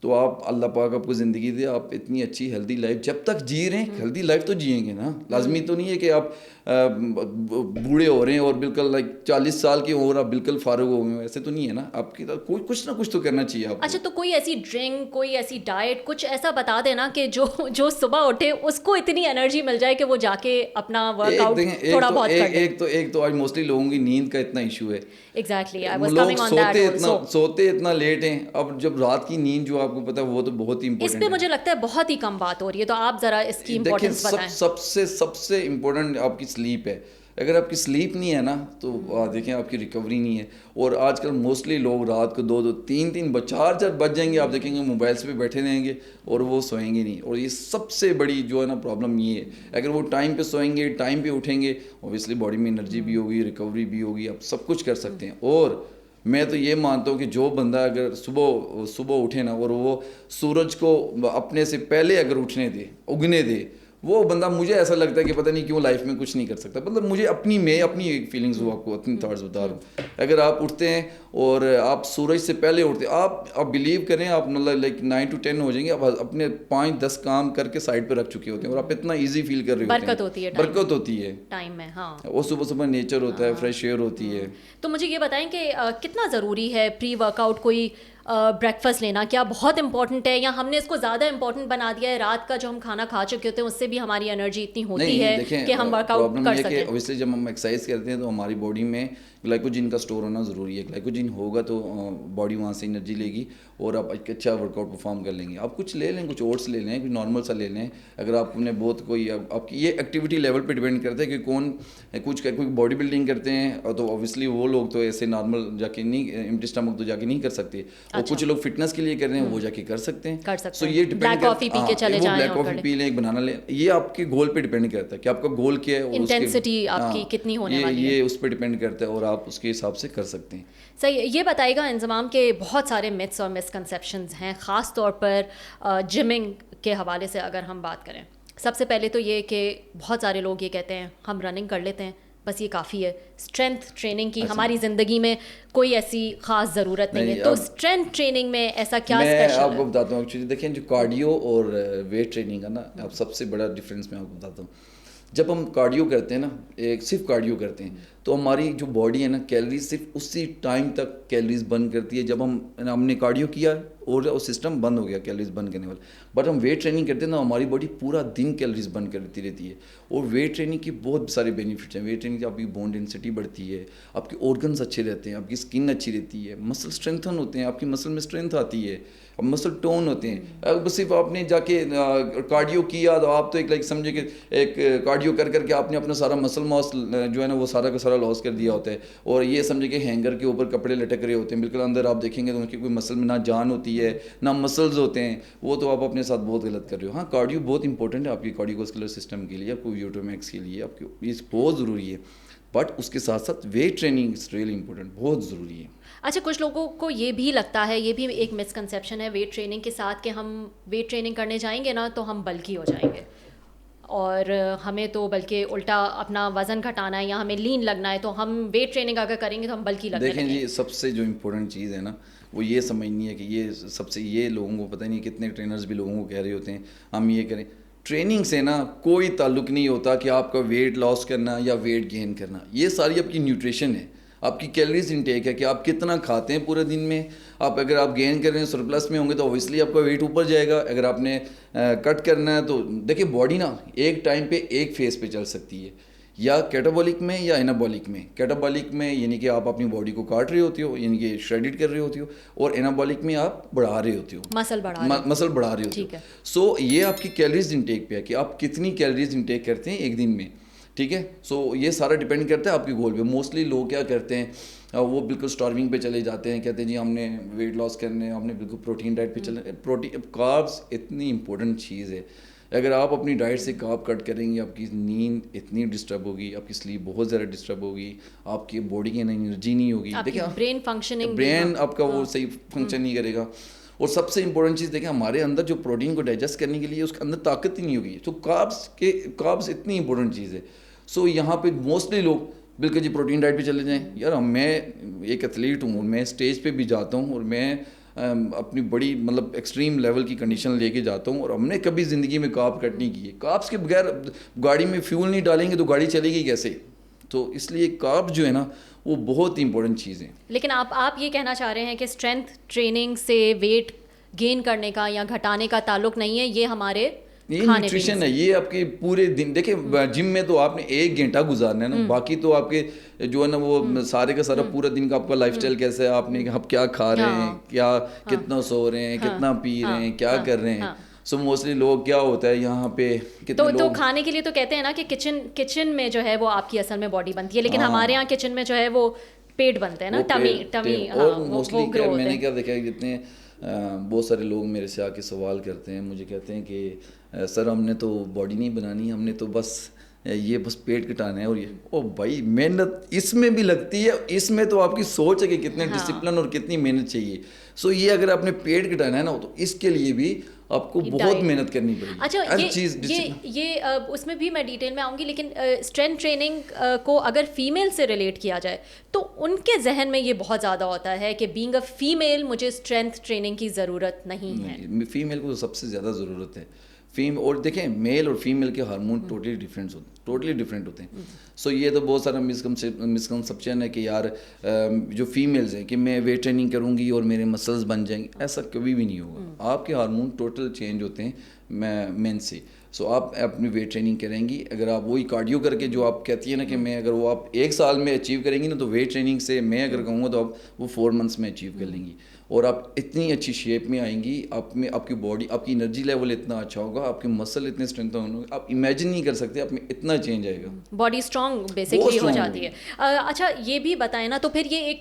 Speaker 1: تو آپ اللہ پاک آپ کو زندگی دے, آپ اتنی اچھی ہیلدی لائف جب تک جی رہے ہیں, ہیلدی لائف تو جئیں گے نا. لازمی تو نہیں ہے کہ آپ بوڑھے ہو رہے ہیں اور بالکل لائک 40 سال کی عمر آپ بالکل فارغ ہو گئے ہیں, ایسے تو نہیں ہے نا. آپ کی کوئی کچھ نہ کچھ تو کرنا چاہیے آپ کو.
Speaker 2: اچھا, تو کوئی ایسی ڈرنک, کوئی ایسی ڈائٹ, کچھ ایسا بتا دینا کہ جو صبح اٹھے اس کو اتنی انرجی مل جائے کہ وہ جا کے اپنا ورک آؤٹ تھوڑا بہت کر لے.
Speaker 1: ایک تو آج موسٹلی لوگوں کی نیند کا اتنا ایشو ہے.
Speaker 2: Exactly, I was coming on that also.
Speaker 1: سوتے اتنا لیٹ ہیں, اب جب رات کی نیند جو آپ کو پتہ ہے وہ تو بہت ہی امپورٹنٹ ہے.
Speaker 2: اس پہ مجھے لگتا ہے بہت ہی کم بات ہو رہی ہے, تو آپ ذرا اس کی امپورٹنس بتائیں.
Speaker 1: سب سے امپورٹنٹ آپ کی سلیپ ہے. اگر آپ کی سلیپ نہیں ہے نا تو دیکھیں آپ کی ریکوری نہیں ہے. اور آج کل موسٹلی لوگ رات کو 2 2 3 3 4 بج جائیں گے, آپ دیکھیں گے موبائلس پہ بیٹھے رہیں گے اور وہ سوئیں گے نہیں. اور یہ سب سے بڑی جو ہے نا پرابلم یہ ہے. اگر وہ ٹائم پہ سوئیں گے, ٹائم پہ اٹھیں گے, اوبیسلی باڈی میں انرجی بھی ہوگی, ریکوری بھی ہوگی, آپ سب کچھ کر سکتے ہیں. اور میں تو یہ مانتا ہوں کہ جو بندہ اگر صبح اٹھے نا اور وہ سورج کو اپنے سے پہلے اگر اٹھنے دے, اگنے دے, وہ بندہ, مجھے ایسا لگتا ہے کہ پتہ نہیں کیوں لائف میں کچھ نہیں کر سکتا. مطلب مجھے اپنی فیلنگز آپ کو اپنی تھاٹس بتا رہا ہوں. اگر آپ اٹھتے ہیں اور آپ سورج سے پہلے اٹھتے ہیں, آپ بلیو کریں, آپ مطلب لائک 9 to 10 ہو جائیں گے, آپ اپنے 5-10 کام کر کے سائڈ پہ رکھ چکے ہوتے ہیں اور آپ اتنا ایزی فیل کر رہے ہوتے ہیں. برکت ہوتی ہے
Speaker 2: ٹائم میں. ہاں,
Speaker 1: وہ صبح نیچر ہوتا ہے, فریش ایئر ہوتی ہے.
Speaker 2: تو مجھے یہ بتائیں کہ کتنا ضروری ہے پری ورک آؤٹ کوئی بریک فاسٹ لینا؟ کیا بہت امپورٹنٹ ہے, یا ہم نے اس کو زیادہ امپورٹنٹ بنا دیا ہے؟ رات کا جو ہم کھانا کھا چکے ہوتے ہیں اس سے بھی ہماری انرجی اتنی ہوتی ہے کہ ہم ورک آؤٹ کر سکیں.
Speaker 1: اوبیسلی جب ہم ایکسرسائز کرتے ہیں تو ہماری باڈی میں گلائکوجن کا اسٹور ہونا ضروری ہے. گلائکوجن ہوگا تو باڈی وہاں سے انرجی لے گی اور آپ ایک اچھا ورک آؤٹ پرفارم کر لیں گے. آپ کچھ لے لیں, کچھ اوٹس لے لیں, کچھ نارمل سا لے لیں. اگر آپ نے بہت کوئی, آپ کی یہ ایکٹیویٹی لیول پہ ڈیپینڈ کرتا ہے کہ کون کوئی باڈی بلڈنگ کرتے ہیں تو اوبیسلی وہ لوگ تو ایسے نارمل جا کے نہیں, ایمٹی اسٹمک تو جا کے نہیں کر سکتے. اور کچھ لوگ فٹنس کے لیے کر رہے ہیں, وہ جا کے کر سکتے ہیں. سو یہ ڈیپینڈ کرتا ہے, وہ بلیک کافی پی لیں, ایک بنانا لیں, یہ آپ کے گول پہ ڈیپینڈ کرتا ہے کہ آپ کا گول کیا ہے,
Speaker 2: انٹینسٹی آپ کی کتنی ہونے والی ہے,
Speaker 1: یہ اس پہ ڈیپینڈ کرتا ہے اور آپ اس کے حساب سے کر سکتے ہیں.
Speaker 2: صحیح. یہ بتائے گا انضمام کے بہت سارے متس اور مسکنسیپشنز ہیں, خاص طور پر جمنگ کے حوالے سے اگر ہم بات کریں. سب سے پہلے تو یہ کہ بہت سارے لوگ یہ کہتے ہیں ہم رننگ کر لیتے ہیں, بس یہ کافی ہے, اسٹرینتھ ٹریننگ کی ہماری زندگی میں کوئی ایسی خاص ضرورت نہیں ہے. تو اسٹرینتھ ٹریننگ میں ایسا کیا اسپیشل ہے؟
Speaker 1: میں آپ کو بتاتا ہوں. ایکچولی دیکھیں, جو کارڈیو اور ویٹ ٹریننگ ہے نا, اب سب سے بڑا ڈفرینس میں آپ کو بتاتا ہوں. جب ہم کارڈیو کرتے ہیں نا, صرف کارڈیو کرتے ہیں, تو ہماری جو باڈی ہے نا, کیلریز صرف اسی ٹائم تک کیلریز برن کرتی ہے جب ہم نے کارڈیو کیا اور وہ سسٹم بند ہو گیا کیلریز برن کرنے والا. بٹ ہم ویٹ ٹریننگ کرتے ہیں نا, ہماری باڈی پورا دن کیلریز برن کرتی رہتی ہے. اور ویٹ ٹریننگ کی بہت سارے بینیفٹس ہیں. ویٹ ٹریننگ سے آپ کی بون ڈینسٹی بڑھتی ہے, آپ کے آرگنس اچھے رہتے ہیں, آپ کی اسکن اچھی رہتی ہے, مسل اسٹرینتھن ہوتے ہیں, آپ کی مسل میں اسٹرینتھ آتی ہے, مسل ٹون ہوتے ہیں. اب صرف آپ نے جا کے کارڈیو کیا تو آپ تو ایک لائک سمجھے کہ ایک کارڈیو کر کے آپ نے اپنا سارا مسل ماس جو ہے نا وہ سارا کا سارا لاس کر دیا ہوتا ہے. اور یہ سمجھے کہ ہینگر کے اوپر کپڑے لٹک رہے ہوتے ہیں, بالکل اندر آپ دیکھیں گے تو ان کی کوئی مسل میں نہ جان ہوتی ہے نہ مسلز ہوتے ہیں. وہ تو آپ اپنے ساتھ بہت غلط کر رہے ہو. ہاں, کارڈیو بہت امپورٹنٹ ہے آپ کی کارڈیوواسکولر سسٹم کے لیے, آپ کو ویٹومیکس کے لیے, آپ کی یہ بہت ضروری ہے. بٹ اس کے ساتھ ساتھ weight training is really important, بہت ضروری ہے.
Speaker 2: اچھا, کچھ لوگوں کو یہ بھی لگتا ہے, یہ بھی ایک مسکنسیپشن ہے ویٹ ٹریننگ کے ساتھ, کہ ہم ویٹ ٹریننگ کرنے جائیں گے نا تو ہم بلکی ہو جائیں گے, اور ہمیں تو بلکہ الٹا اپنا وزن گھٹانا ہے یا ہمیں لین لگنا ہے, تو ہم ویٹ ٹریننگ اگر کریں گے تو ہم بلکی لگنے لگیں.
Speaker 1: دیکھیں جی, سب سے جو امپورٹنٹ چیز ہے نا وہ یہ سمجھنی ہے کہ یہ سب سے, یہ لوگوں کو پتہ نہیں کتنے ٹرینرز بھی لوگوں کو کہہ رہے ہوتے ہیں ہم یہ کریں. ٹریننگ سے نا کوئی تعلق نہیں ہوتا کہ آپ کا ویٹ لاس کرنا یا ویٹ گین کرنا. یہ ساری آپ کی نیوٹریشن ہے, آپ کی کیلریز انٹیک ہے کہ آپ کتنا کھاتے ہیں پورے دن میں. آپ اگر آپ گین کر رہے ہیں, سرپلس میں ہوں گے تو اوبیسلی آپ کا ویٹ اوپر جائے گا. اگر آپ نے کٹ کرنا ہے تو دیکھیں باڈی نا ایک ٹائم پہ ایک فیز پہ چل سکتی ہے, یا کیٹابولک میں یا انابولک میں. کیٹابولک میں یعنی کہ آپ اپنی باڈی کو کاٹ رہے ہوتے ہو, یعنی کہ شریڈ کر رہے ہوتے ہو, اور انابولک میں آپ بڑھا رہے ہوتے ہو, مسل بڑھا رہے ہوتے ہو. سو یہ آپ کی کیلریز انٹیک پہ ہے کہ آپ کتنی کیلریز انٹیک کرتے ہیں ایک دن میں, ٹھیک ہے. سو یہ سارا ڈیپینڈ کرتا ہے آپ کے گول پہ. موسٹلی لوگ کیا کرتے ہیں, وہ بالکل اسٹارونگ پہ چلے جاتے ہیں, کہتے ہیں جی ہم نے ویٹ لاس کرنے, ہم نے بالکل پروٹین ڈائٹ پہ چلنا. کاربس اتنی امپورٹنٹ چیز ہے. اگر آپ اپنی ڈائٹ سے کارب کٹ کریں گے, آپ کی نیند اتنی ڈسٹرب ہوگی, آپ کی سلیپ بہت زیادہ ڈسٹرب ہوگی, آپ کی باڈی کی انرجی نہیں ہوگی, دیکھیں برین آپ کا وہ صحیح فنکشن نہیں کرے گا. اور سب سے امپورٹنٹ چیز دیکھیں, ہمارے اندر جو پروٹین کو ڈائجسٹ کرنے کے لیے اس کے اندر طاقت ہی نہیں ہوگی. تو کاربس اتنی امپورٹنٹ چیز ہے. سو یہاں پہ موسٹلی لوگ بالکل جی پروٹین ڈائٹ پہ چلے جائیں. یار میں ایک ایتھلیٹ ہوں, میں اسٹیج پہ بھی جاتا ہوں, اور میں اپنی بڑی مطلب ایکسٹریم لیول کی کنڈیشن لے کے جاتا ہوں, اور ہم نے کبھی زندگی میں کارب کٹ نہیں کی ہے. کاربس کے بغیر گاڑی میں فیول نہیں ڈالیں گے تو گاڑی چلے گی کیسے؟ تو اس لیے کارب جو ہے نا وہ بہت امپورٹنٹ چیز ہے.
Speaker 2: لیکن آپ یہ کہنا چاہ رہے ہیں کہ اسٹرینتھ ٹریننگ سے ویٹ گین کرنے کا یا گھٹانے کا تعلق نہیں ہے, یہ ہمارے
Speaker 1: یہ نیوٹریشن ہے, یہ آپ کے پورے دن. دیکھیں جم میں تو آپ نے 1 گھنٹہ گزارنا ہے نا, باقی تو آپ کے جو ہے نا وہ سارے کا سارا پورا دن کا آپ کا لائف اسٹائل کیسا ہے, آپ نے آپ کیا کھا رہے ہیں, کیا کتنا سو رہے ہیں, کتنا پی رہے ہیں, کیا کر رہے ہیں. سو موسٹلی لوگ کیا ہوتا ہے یہاں پہ کتنے
Speaker 2: تو کھانے کے لیے تو کہتے ہیں نا کہ کچن میں جو ہے وہ آپ کی اصل میں باڈی بنتی ہے, لیکن ہمارے یہاں کچن میں جو ہے وہ پیٹ بنتے ہیں نا, ٹمی.
Speaker 1: اور موسٹلی کیا میں نے کیا دیکھا ہے جتنے بہت سارے لوگ میرے سے آ کے سوال کرتے ہیں, مجھے کہتے ہیں کہ سر ہم نے تو باڈی نہیں بنانی, ہم نے تو بس یہ بس پیٹ کٹانا ہے. اور یہ او بھائی محنت اس میں بھی لگتی ہے, اس میں تو آپ کی سوچ ہے کہ کتنے ڈسپلن اور کتنی محنت چاہیے. سو یہ اگر آپ نے پیٹ کٹانا ہے نا تو اس کے لیے بھی آپ کو بہت محنت کرنی پڑے گی.
Speaker 2: اچھا یہ اس میں بھی میں ڈیٹیل میں آؤں گی, لیکن اسٹرینتھ ٹریننگ کو اگر فیمیل سے ریلیٹ کیا جائے تو ان کے ذہن میں یہ بہت زیادہ ہوتا ہے کہ بینگ اے فیمیل مجھے اسٹرینتھ ٹریننگ کی ضرورت نہیں ہے.
Speaker 1: فیمیل کو سب سے زیادہ ضرورت ہے. اور دیکھیں میل اور فیمیل کے ہارمون ٹوٹلی ڈفرینٹ ہوتے ہیں. سو یہ تو بہت سارا مسکنسپشن ہے کہ یار جو فیمیلز ہیں کہ میں ویٹ ٹریننگ کروں گی اور میرے مسلز بن جائیں گے, ایسا کبھی بھی نہیں ہوگا. آپ کے ہارمون ٹوٹل چینج ہوتے ہیں مین سے. سو آپ اپنی ویٹ ٹریننگ کریں گی, اگر آپ وہی کارڈیو کر کے جو آپ کہتی ہیں نا کہ میں اگر وہ آپ 1 سال میں اچیو کریں گی نا تو ویٹ ٹریننگ سے میں اگر کہوں گا تو آپ وہ 4 منتھس میں اچیو کر لیں گی, اور آپ اتنی اچھی شیپ میں آئیں گی, آپ کی باڈی, آپ کی انرجی لیول اتنا اچھا ہوگا, آپ کے مسل اتنے اسٹرینتھ ہوں گے, آپ امیجن نہیں کر سکتے آپ میں اتنا چینج آئے گا,
Speaker 2: باڈی اسٹرانگ بیسکلی ہو جاتی ہے. اچھا یہ بھی بتائیں نا, تو پھر یہ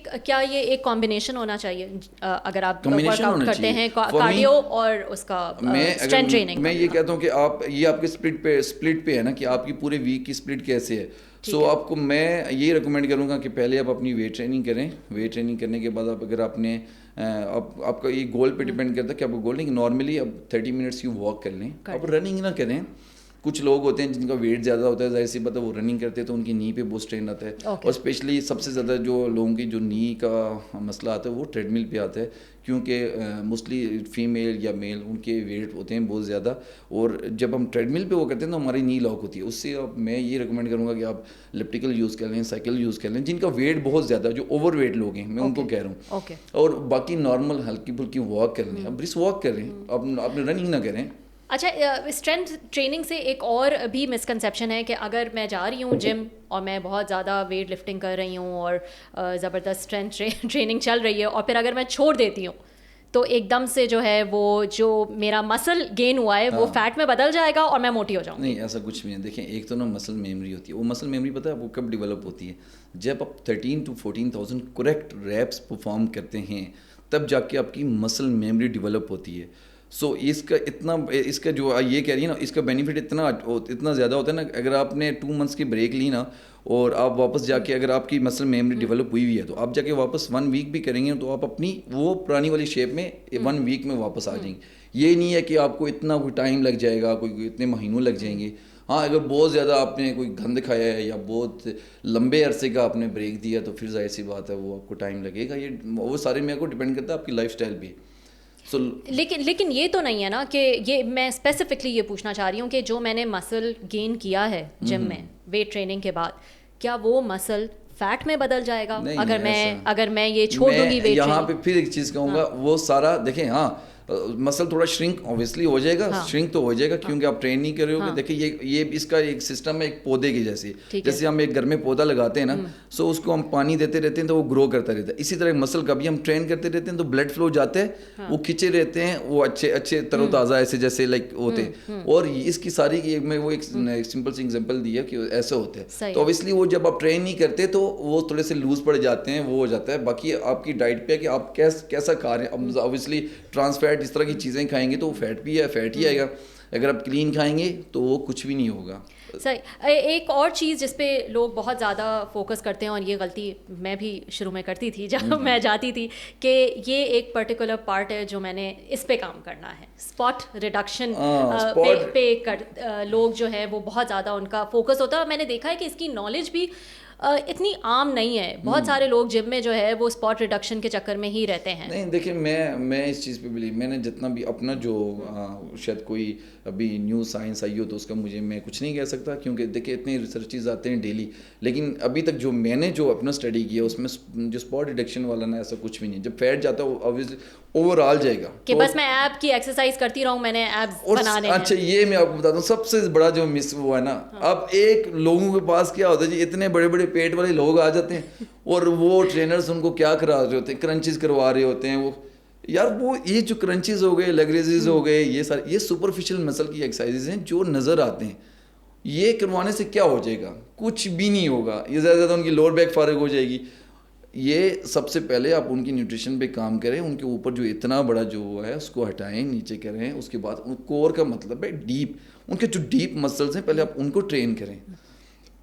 Speaker 2: ایک کمبینیشن ہونا چاہیے اگر آپ ورک آؤٹ کرتے ہیں کارڈیو اور اس کا اسٹرینتھ ٹریننگ.
Speaker 1: میں یہ کہتا ہوں کہ آپ کے اسپلٹ پہ ہے نا کہ آپ کی پورے ویک کی اسپلٹ کیسے ہے. سو آپ کو میں یہ ریکمینڈ کروں گا کہ پہلے آپ اپنی ویٹ ٹریننگ کریں. ویٹ ٹریننگ کرنے کے بعد اگر آپ نے آپ کا یہ گول پہ ڈپینڈ کرتا ہے کہ آپ کو گول نہیں, کہ نارملی اب 30 منٹس کی واک کر لیں, آپ رننگ نہ کریں. کچھ لوگ ہوتے ہیں جن کا ویٹ زیادہ ہوتا ہے, ظاہر سی بات ہے وہ رننگ کرتے ہیں تو ان کی نی پہ بہت اسٹرین آتا ہے, اور اسپیشلی سب سے زیادہ جو لوگوں کی جو نی کا مسئلہ آتا ہے وہ ٹریڈ مل پہ آتا ہے, کیونکہ موسٹلی فیمیل یا میل ان کے ویٹ ہوتے ہیں بہت زیادہ, اور جب ہم ٹریڈ مل پہ وہ کرتے ہیں تو ہماری نی لاک ہوتی ہے. اس سے میں یہ ریکمینڈ کروں گا کہ آپ الیپٹیکل یوز کر لیں, سائیکل یوز کر لیں. جن کا ویٹ بہت زیادہ, جو اوور ویٹ لوگ ہیں میں ان کو کہہ رہا ہوں, اور باقی نارمل ہلکی پھلکی واک کر لیں, اب برس واک کر لیں, آپ نے رننگ نہ کریں.
Speaker 2: اچھا اسٹرینتھ ٹریننگ سے ایک اور بھی مسکنسیپشن ہے کہ اگر میں جا رہی ہوں جم اور میں بہت زیادہ ویٹ لفٹنگ کر رہی ہوں اور زبردست اسٹرینتھ ٹریننگ چل رہی ہے, اور پھر اگر میں چھوڑ دیتی ہوں تو ایک دم سے جو ہے وہ جو میرا مسل گین ہوا ہے وہ فیٹ میں بدل جائے گا اور میں موٹی ہو جاؤں.
Speaker 1: نہیں ایسا کچھ بھی نہیں. دیکھیں ایک تو نا مسل میموری ہوتی ہے, وہ مسل میموری پتہ ہے آپ کو کب ڈیولپ ہوتی ہے, جب آپ 13,000 to 14,000 کریکٹ ریپس پرفارم کرتے ہیں تب جا کے آپ کی مسل میموری ڈیولپ ہوتی ہے. سو اس کا جو یہ کہہ رہی ہے نا, اس کا بینیفٹ اتنا زیادہ ہوتا ہے نا, اگر آپ نے 2 منتھس کی بریک لی نا اور آپ واپس جا کے اگر آپ کی مسل میموری ڈیولپ ہوئی ہے تو آپ جا کے واپس 1 ویک بھی کریں گے تو آپ اپنی وہ پرانی والی شیپ میں 1 ویک میں واپس آ جائیں گے. یہ نہیں ہے کہ آپ کو اتنا کوئی ٹائم لگ جائے گا, کوئی اتنے مہینوں لگ جائیں گے. ہاں اگر بہت زیادہ آپ نے کوئی گند کھایا ہے یا بہت لمبے عرصے کا آپ نے بریک دیا تو پھر ظاہر سی بات ہے وہ آپ کو ٹائم لگے گا. وہ سارے میرے کو ڈپینڈ کرتا ہے آپ کی لائف اسٹائل پہ.
Speaker 2: لیکن یہ تو نہیں ہے نا کہ یہ میں اسپیسیفکلی یہ پوچھنا چاہ رہی ہوں کہ جو میں نے مسل گین کیا ہے جم میں ویٹ ٹریننگ کے بعد, کیا وہ مسل فیٹ میں بدل جائے گا اگر میں یہ چھوڑ دوں گی ویٹ.
Speaker 1: یہاں پہ پھر ایک چیز کہوں گا, وہ سارا دیکھیں, ہاں مسل تھوڑا شرنک اوبیسلی ہو جائے گا, شرنک تو ہو جائے گا کیونکہ آپ ٹرین نہیں کر رہے ہو گے. دیکھیں یہ اس کا ایک سسٹم ہے ایک پودے کی جیسے ہم ایک گھر میں پودا لگاتے ہیں نا, سو اس کو ہم پانی دیتے رہتے ہیں تو وہ گرو کرتا رہتا ہے. اسی طرح مسل کا بھی ہم ٹرین کرتے رہتے ہیں تو بلڈ فلو جاتا ہے, وہ کھنچے رہتے ہیں, وہ اچھے تر و تازہ ایسے جیسے لائک ہوتے ہیں. اور اس کی ساری میں وہ ایک سمپل سی ایگزامپل دی ہے کہ ایسے ہوتے ہیں. تو اوبیسلی وہ جب آپ ٹرین نہیں کرتے تو وہ تھوڑے سے لوز پڑ جاتے ہیں, وہ ہو جاتا ہے. باقی آپ کی ڈائٹ پہ کہ آپ کیسا کھا رہے ہیں. اب اوبیسلی ٹرانس فیٹ اس طرح کی چیزیں کھائیں گے تو فیٹ بھی ہے, فیٹ ہی آئے گا. اگر آپ کلین کھائیں گے تو وہ کچھ بھی نہیں ہوگا.
Speaker 2: صحیح. ایک اور چیز جس پہ لوگ بہت زیادہ فوکس کرتے ہیں, اور یہ غلطی میں بھی شروع میں کرتی تھی جب میں جاتی تھی, کہ یہ ایک پرٹیکولر پارٹ ہے جو میں نے اس پہ کام کرنا ہے, اسپاٹ ریڈکشن پہ لوگ جو ہے وہ بہت زیادہ ان کا فوکس ہوتا ہے. اور میں نے دیکھا ہے کہ اس کی نالج بھی اتنی عام نہیں ہے. بہت سارے لوگ جم میں جو ہے وہ اسپاٹ ریڈکشن کے چکر میں ہی رہتے ہیں.
Speaker 1: نہیں دیکھیں میں اس چیز پہ بلیو, میں نے جتنا بھی اپنا جو شاید کوئی ابھی نیو سائنس آئی ہو تو اس کا میں کچھ نہیں کہہ سکتا, کیونکہ دیکھیں اتنے ریسرچز آتے ہیں ڈیلی. لیکن ابھی تک جو میں نے جو اپنا اسٹڈی کیا اس میں جو اسپاٹ ریڈکشن والا نا ایسا کچھ بھی نہیں. جب فیٹ جاتا ہے وہ اوبویسلی اوور آل جائے گا
Speaker 2: کہ بس میں ایپ کی ایکسرسائز کرتی رہوں, میں نے ایپس بنانے ہیں.
Speaker 1: اچھا یہ میں آپ کو بتاتا ہوں سب سے بڑا جو مس وہ ہے نا, اب ایک لوگوں کے پاس کیا ہوتا ہے جی, اتنے بڑے بڑے پیٹ والے لوگ آ جاتے ہیں اور وہ ٹرینرز ان کو کیا کرا رہے ہوتے ہیں, کرنچز کروا رہے ہوتے ہیں. وہ یار وہ یہ جو کرنچیز ہو گئے, لیگ ریزز ہو گئے, یہ سارے یہ سپرفیشل مسل کی ایکسرسائزز ہیں جو نظر آتے ہیں. یہ کروانے سے کیا ہو جائے گا؟ کچھ بھی نہیں ہوگا. یہ زیادہ زیادہ ان کی لوور بیک فارغ ہو جائے گی. یہ سب سے پہلے آپ ان کی نیوٹریشن پہ کام کریں, ان کے اوپر جو اتنا بڑا جو ہے اس کو ہٹائیں, نیچے کریں. اس کے بعد کور کا مطلب ہے ڈیپ, ان کے جو ڈیپ مسلس ہیں پہلے آپ ان کو ٹرین کریں,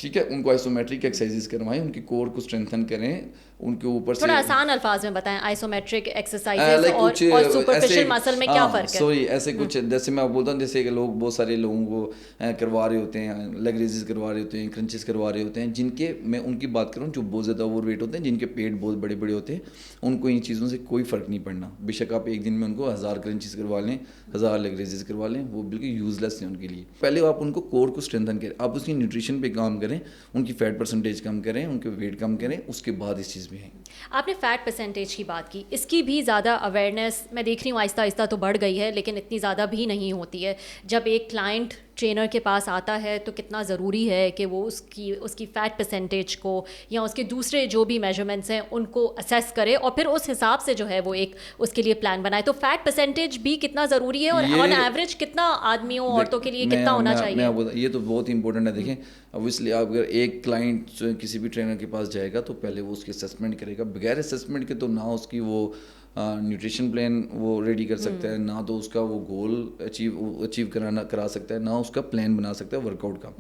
Speaker 1: ٹھیک ہے. ان کو آئسومیٹرک ایکسرسائزز کروائیں, ان کی کور کو اسٹرینتھن کریں, ان کے اوپر سے
Speaker 2: تھوڑا آسان الفاظ میں بتائیں آئسومیٹرک ایکسرسائزز اور سپرفیشل مسل میں کیا فرق ہے؟
Speaker 1: سوری ایسے کچھ جیسے میں بولتا ہوں, جیسے کہ لوگ بہت سارے لوگوں کو کروا رہے ہوتے ہیں, لیگ ریزز کروا رہے ہوتے ہیں, کرنچز کروا رہے ہوتے ہیں, جن کے میں ان کی بات کروں جو بہت زیادہ اوور ویٹ ہوتے ہیں, جن کے پیٹ بہت بڑے بڑے ہوتے ہیں, ان کو ان چیزوں سے کوئی فرق نہیں پڑنا. بے شک آپ ایک دن میں ان کو 1000 کرنچز کروا لیں, 1000 لیگ ریزز کروا لیں, وہ بالکل یوز لیس ہیں ان کے لیے. پہلے آپ ان کو کور کو اسٹرینتھن کریں, آپ اس کی نیوٹریشن پہ کام کریں, ان کی فیٹ پرسنٹیج کم کریں, ان کے ویٹ کم کریں, اس کے بعد اس چیز میں ہیں.
Speaker 2: آپ نے فیٹ پرسنٹیج کی بات کی, اس کی بھی زیادہ اویئرنیس میں دیکھ رہی ہوں آہستہ آہستہ تو بڑھ گئی ہے, لیکن اتنی زیادہ بھی نہیں ہوتی ہے. جب ایک کلائنٹ ٹرینر کے پاس آتا ہے تو کتنا ضروری ہے کہ وہ اس کی فیٹ پرسنٹیج کو یا اس کے دوسرے جو بھی میجرمنٹس ہیں ان کو اسیس کرے اور پھر اس حساب سے جو ہے وہ ایک اس کے لیے پلان بنائے. تو فیٹ پرسنٹیج بھی کتنا ضروری ہے اور آن ایوریج کتنا آدمیوں عورتوں کے لیے کتنا ہونا چاہیے؟
Speaker 1: یہ تو بہت امپورٹنٹ ہے. دیکھیں اوبویسلی آپ اگر ایک کلائنٹ کسی بھی ٹرینر کے پاس جائے گا تو پہلے وہ اس کی اسسمنٹ کرے گا. بغیر اسسمنٹ کے تو نہ اس کی وہ نیوٹریشن پلان وہ ریڈی کر سکتا ہے, نہ تو اس کا وہ گول اچیو کرا سکتا ہے, نہ اس کا پلان بنا سکتا ہے ورک آؤٹ کا.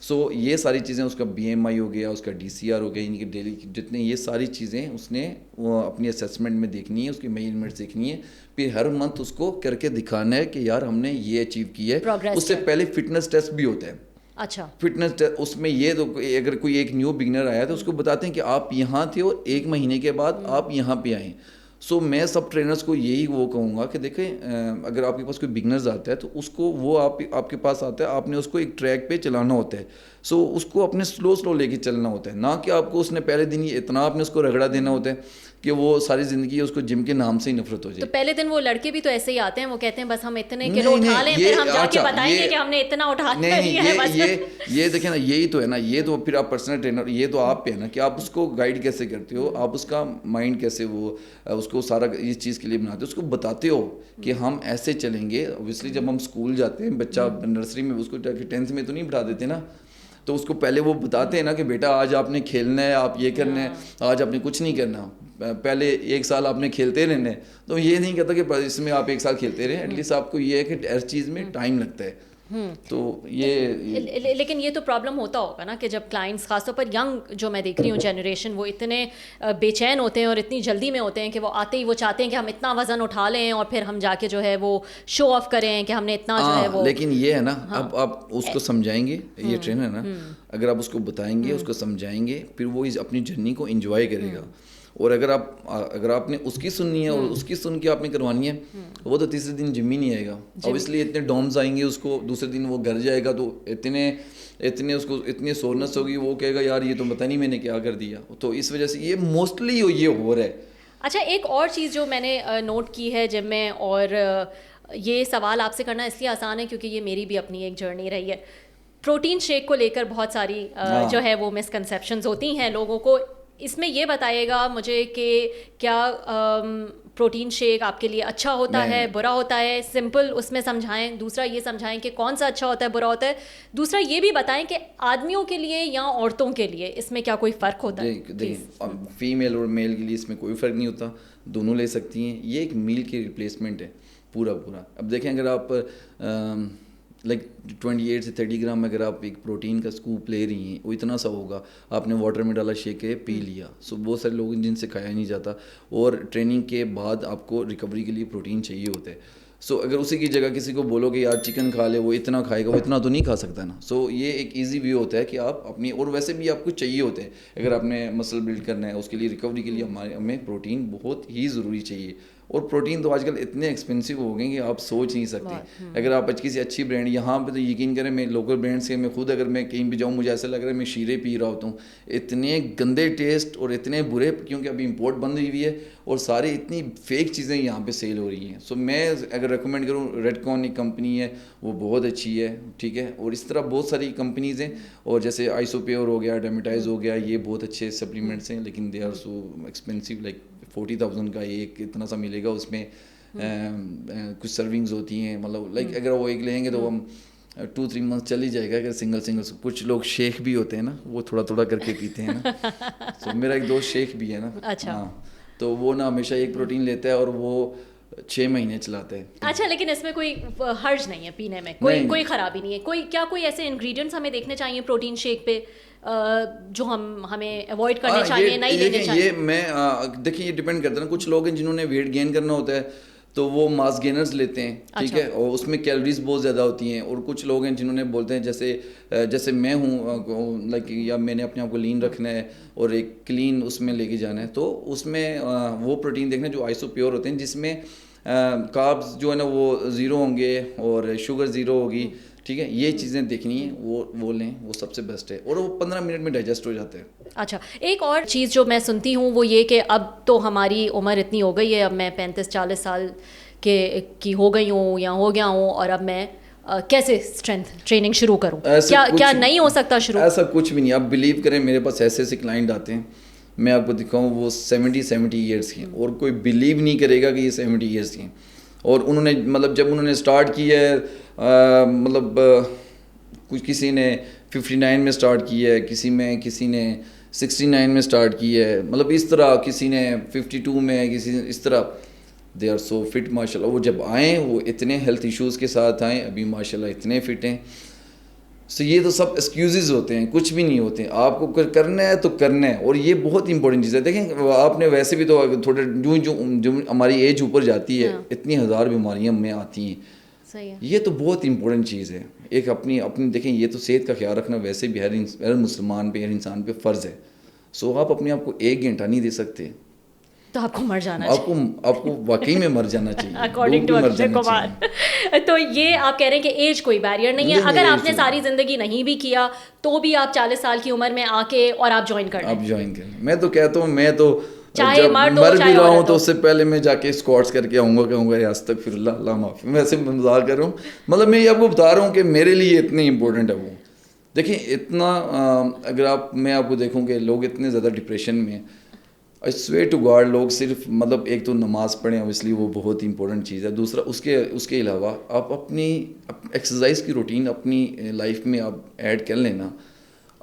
Speaker 1: سو یہ ساری چیزیں, اس کا بی ایم آئی ہو گیا, اس کا ڈی سی آر ہو گیا, یعنی کہ ڈیلی جتنے یہ ساری چیزیں اس نے اپنی اسیسمنٹ میں دیکھنی ہے, اس کی میجرمنٹس دیکھنی ہے. پھر ہر منتھ اس کو کر کے دکھانا ہے کہ یار ہم نے یہ اچیو کیا ہے. اس سے پہلے فٹنس ٹیسٹ بھی ہوتا ہے.
Speaker 2: اچھا,
Speaker 1: فٹنس اس میں یہ تو اگر کوئی ایک نیو بگنر آیا تو اس کو بتاتے ہیں کہ آپ یہاں تھے اور 1 مہینے کے بعد آپ یہاں پہ آئیں. سو میں سب ٹرینرز کو یہی وہ کہوں گا کہ دیکھیں اگر آپ کے پاس کوئی بگنرز آتا ہے تو اس کو وہ آپ کے پاس آتا ہے, آپ نے اس کو ایک ٹریک پہ چلانا ہوتا ہے. سو اس کو اپنے سلو لے کے چلنا ہوتا ہے, نہ کہ آپ کو اس نے پہلے دن یہ اتنا آپ نے اس کو رگڑا دینا ہوتا ہے کہ وہ ساری زندگی اس کو جم کے نام سے ہی نفرت ہو جائے.
Speaker 2: تو پہلے دن وہ لڑکے بھی تو ایسے ہی آتے ہیں, وہ کہتے ہیں بس ہم اتنے کلو اٹھا لیں, پھر ہم جا کے بتائیں گے کہ ہم نے اتنا اٹھا لیا ہے.
Speaker 1: یہ دیکھیں نا, یہی تو ہے نا, یہ تو پھر آپ پرسنل ٹرینر, یہ تو آپ پہ ہے نا کہ آپ اس کو گائیڈ کیسے کرتے ہو, آپ اس کا مائنڈ کیسے وہ اس کو سارا اس چیز کے لیے بناتے ہو, اس کو بتاتے ہو کہ ہم ایسے چلیں گے. اوبویسلی جب ہم اسکول جاتے ہیں, بچہ نرسری میں اس کو 10th میں تو نہیں بٹھا دیتے نا, تو اس کو پہلے وہ بتاتے ہیں نا کہ بیٹا آج آپ نے کھیلنا ہے, آپ یہ کرنا ہے, آج آپ نے کچھ نہیں کرنا, پہلے 1 سال آپ نے کھیلتے رہنا ہے. تو یہ نہیں کہتا کہ اس میں آپ 1 سال کھیلتے رہیں, ایٹ لیسٹ آپ کو یہ ہے کہ ہر چیز میں ٹائم لگتا ہے. تو یہ
Speaker 2: لیکن یہ تو پرابلم ہوتا ہوگا نا کہ جب کلائنٹس خاص طور پر ینگ جو میں دیکھ رہی ہوں جنریشن, وہ اتنے بے چین ہوتے ہیں اور اتنی جلدی میں ہوتے ہیں کہ وہ آتے ہی وہ چاہتے ہیں کہ ہم اتنا وزن اٹھا لیں اور پھر ہم جا کے جو ہے وہ شو آف کریں کہ ہم نے اتنا جو ہے وہ.
Speaker 1: لیکن یہ ہے نا, اب آپ اس کو سمجھائیں گے, یہ ٹرینر ہے نا, اگر آپ اس کو بتائیں گے, اس کو سمجھائیں گے, پھر وہ اپنی جرنی کو انجوائے کرے گا. اور اگر آپ نے اس کی سننی ہے اور اس کی سن کے آپ نے کروانی ہے, وہ تو تیسرے دن جم ہی نہیں آئے گا. اب اس لیے اتنے ڈومز آئیں گے اس کو, دوسرے دن وہ گھر جائے گا تو اتنے اس کو اتنی سورنس ہوگی, وہ کہے گا یار یہ تو پتہ نہیں میں نے کیا کر دیا. تو اس وجہ سے یہ موسٹلی یہ ہو رہا ہے.
Speaker 2: اچھا, ایک اور چیز جو میں نے نوٹ کی ہے جب میں, اور یہ سوال آپ سے کرنا اس لیے آسان ہے کیونکہ یہ میری بھی اپنی ایک جرنی رہی ہے. پروٹین شیک کو لے کر بہت ساری جو ہے وہ مسکنسیپشنز ہوتی ہیں لوگوں کو. اس میں یہ بتائیے گا مجھے کہ کیا پروٹین شیک آپ کے لیے اچھا ہوتا ہے, برا ہوتا ہے؟ سمپل اس میں سمجھائیں. دوسرا یہ سمجھائیں کہ کون سا اچھا ہوتا ہے, برا ہوتا ہے. دوسرا یہ بھی بتائیں کہ آدمیوں کے لیے یا عورتوں کے لیے اس میں کیا کوئی فرق ہوتا ہے؟
Speaker 1: فیمیل اور میل کے لیے اس میں کوئی فرق نہیں ہوتا, دونوں لے سکتی ہیں. یہ ایک میل کی ریپلیسمنٹ ہے پورا. اب دیکھیں اگر آپ لائک 28 سے 30 گرام میں اگر آپ ایک پروٹین کا اسکوپ لے رہی ہیں, وہ اتنا سا ہوگا, آپ نے واٹر میں ڈالا, شیک ہے, پی لیا. سو بہت سارے لوگ جن سے کھایا نہیں جاتا, اور ٹریننگ کے بعد آپ کو ریکوری کے لیے پروٹین چاہیے ہوتا ہے. سو اگر اسی کی جگہ کسی کو بولو کہ یار چکن کھا لے, وہ اتنا کھائے گا, وہ اتنا تو نہیں کھا سکتا نا. سو یہ ایک ایزی وے ہوتا ہے کہ آپ اپنی, اور ویسے بھی آپ کو چاہیے ہوتے ہیں اگر آپ نے مسل بلڈ کرنا ہے, اس کے لیے ریکوری کے لیے ہمیں پروٹین بہت ہی ضروری چاہیے. اور پروٹین تو آج کل اتنے ایکسپینسو ہو گئے کہ آپ سوچ نہیں سکتے. اگر آپ کسی اچھی برانڈ, یہاں پہ تو یقین کریں, میں لوکل برانڈ سے, میں خود اگر میں کہیں بھی جاؤں مجھے ایسا لگ رہا ہے میں شیرے پی رہا ہوتا ہوں. اتنے گندے ٹیسٹ اور اتنے برے, کیونکہ ابھی امپورٹ بند ہوئی ہے اور ساری اتنی فیک چیزیں یہاں پہ سیل ہو رہی ہیں. سو میں اگر ریکمینڈ کروں, ریڈ کارن ایک کمپنی ہے, وہ بہت اچھی ہے, ٹھیک ہے. اور اس طرح بہت ساری کمپنیز ہیں, اور جیسے آئسو پیور ہو گیا, ڈیمیٹائز ہو گیا, یہ بہت اچھے سپلیمنٹس ہیں, لیکن they are so expensive, like 40,000 کا ایک اتنا سا ملے گا, اس میں کچھ سرونگز ہوتی ہیں, مطلب لائک اگر وہ ایک لیں گے تو ہم 2-3 منتھ چل ہی جائے گا. اگر سنگل کچھ لوگ شیخ بھی ہوتے ہیں نا, وہ تھوڑا تھوڑا کر کے پیتے ہیں نا. تو میرا ایک دوست شیخ بھی ہے نا, ہاں, تو وہ نا ہمیشہ ایک پروٹین لیتا ہے اور وہ 6 مہینے چلاتا ہے.
Speaker 2: اچھا, لیکن اس میں کوئی حرج نہیں ہے پینے میں, کوئی خرابی نہیں ہے. کوئی ایسے انگریڈینٹس ہمیں دیکھنے چاہیے پروٹین شیک پہ جو ہمیں اوائڈ کرنے چاہیے, نہیں لینے چاہیے؟
Speaker 1: یہ میں دیکھیں, یہ ڈپینڈ کرتا ہے نا. کچھ لوگ ہیں جنہوں نے ویٹ گین کرنا ہوتا ہے تو وہ ماس گینرز لیتے ہیں, ٹھیک ہے, اور اس میں کیلوریز بہت زیادہ ہوتی ہیں. اور کچھ لوگ ہیں جنہوں نے بولتے ہیں جیسے میں ہوں, لائک یا میں نے اپنے آپ کو لین رکھنا ہے اور ایک کلین اس میں لے کے جانا ہے, تو اس میں وہ پروٹین دیکھنا جو آئسو پیور ہوتے ہیں, جس میں کاربز جو ہے نا وہ 0 ہوں گے اور شوگر 0 ہوگی, ٹھیک ہے. یہ چیزیں دیکھنی ہیں, وہ لیں, وہ سب سے بیسٹ ہے, اور وہ 15 منٹ میں ڈائجسٹ ہو جاتے ہیں.
Speaker 2: اچھا, ایک اور چیز جو میں سنتی ہوں وہ یہ کہ اب تو ہماری عمر اتنی ہو گئی ہے, اب میں 35-40 سال کی ہو گئی ہوں یا ہو گیا ہوں, اور اب میں کیسے اسٹرینتھ ٹریننگ شروع کروں؟ کیا نہیں ہو سکتا شروع؟
Speaker 1: ایسا کچھ بھی نہیں. آپ بلیو کریں, میرے پاس ایسے کلائنٹ آتے ہیں, میں آپ کو دکھاؤں, وہ 70 ایئرس کے ہیں, اور کوئی بلیو نہیں کرے گا کہ یہ 70 ایئرس کے ہیں. اور انہوں نے مطلب جب انہوں نے اسٹارٹ کی ہے, مطلب کچھ کسی نے 59 میں اسٹارٹ کی ہے, کسی نے 69 میں اسٹارٹ کی ہے, مطلب اس طرح, کسی نے 52 میں, کسی اس طرح. دے آر سو فٹ ماشاء اللہ. وہ جب آئیں وہ اتنے ہیلتھ ایشوز کے ساتھ آئیں, ابھی ماشاء اللہ اتنے فٹ ہیں. سو یہ تو سب ایکسکیوزز ہوتے ہیں, کچھ بھی نہیں ہوتے ہیں. آپ کو کرنا ہے تو کرنا ہے, اور یہ بہت امپورٹنٹ چیز ہے. دیکھیں, آپ نے ویسے بھی تو تھوڑے جو ہماری ایج اوپر جاتی ہے, اتنی ہزار بیماریاں ہمیں آتی ہیں. یہ تو بہت امپورٹنٹ چیز ہے. ایک اپنی دیکھیں, یہ تو صحت کا خیال رکھنا ویسے بھی ہر مسلمان پہ, ہر انسان پہ فرض ہے. سو آپ اپنے آپ کو 1 گھنٹہ نہیں دے سکتے,
Speaker 2: تو آپ کو مر جانا چاہیے.
Speaker 1: آپ کو واقعی میں مر جانا چاہیے
Speaker 2: اکارڈنگ ٹو اکشے کمار. تو یہ آپ کہہ رہے ہیں کہ ایج کوئی بیریئر نہیں ہے, اگر آپ نے ساری زندگی نہیں بھی کیا تو بھی آپ 40 سال کی عمر میں آ کے اور آپ جوائن کر لیں.
Speaker 1: میں تو کہتا ہوں, میں تو
Speaker 2: چاہے
Speaker 1: مر بھی رہا ہوں تو اس سے پہلے میں جا کے اسکواٹس کر کے آؤں گا استغفر اللہ معافی. میں ایسے مذاق کر رہا ہوں, مطلب میں یہ آپ کو بتا رہا ہوں کہ میرے لیے اتنی امپورٹنٹ ہے وہ. دیکھیں, اتنا اگر میں آپ کو دیکھوں کہ لوگ اتنے زیادہ ڈپریشن میں, I swear to God, لوگ صرف مطلب ایک تو نماز پڑھیں, اس لیے وہ بہت امپورٹنٹ چیز ہے. دوسرا اس کے علاوہ آپ اپنی ایکسرسائز کی روٹین اپنی لائف میں آپ ایڈ کر لینا,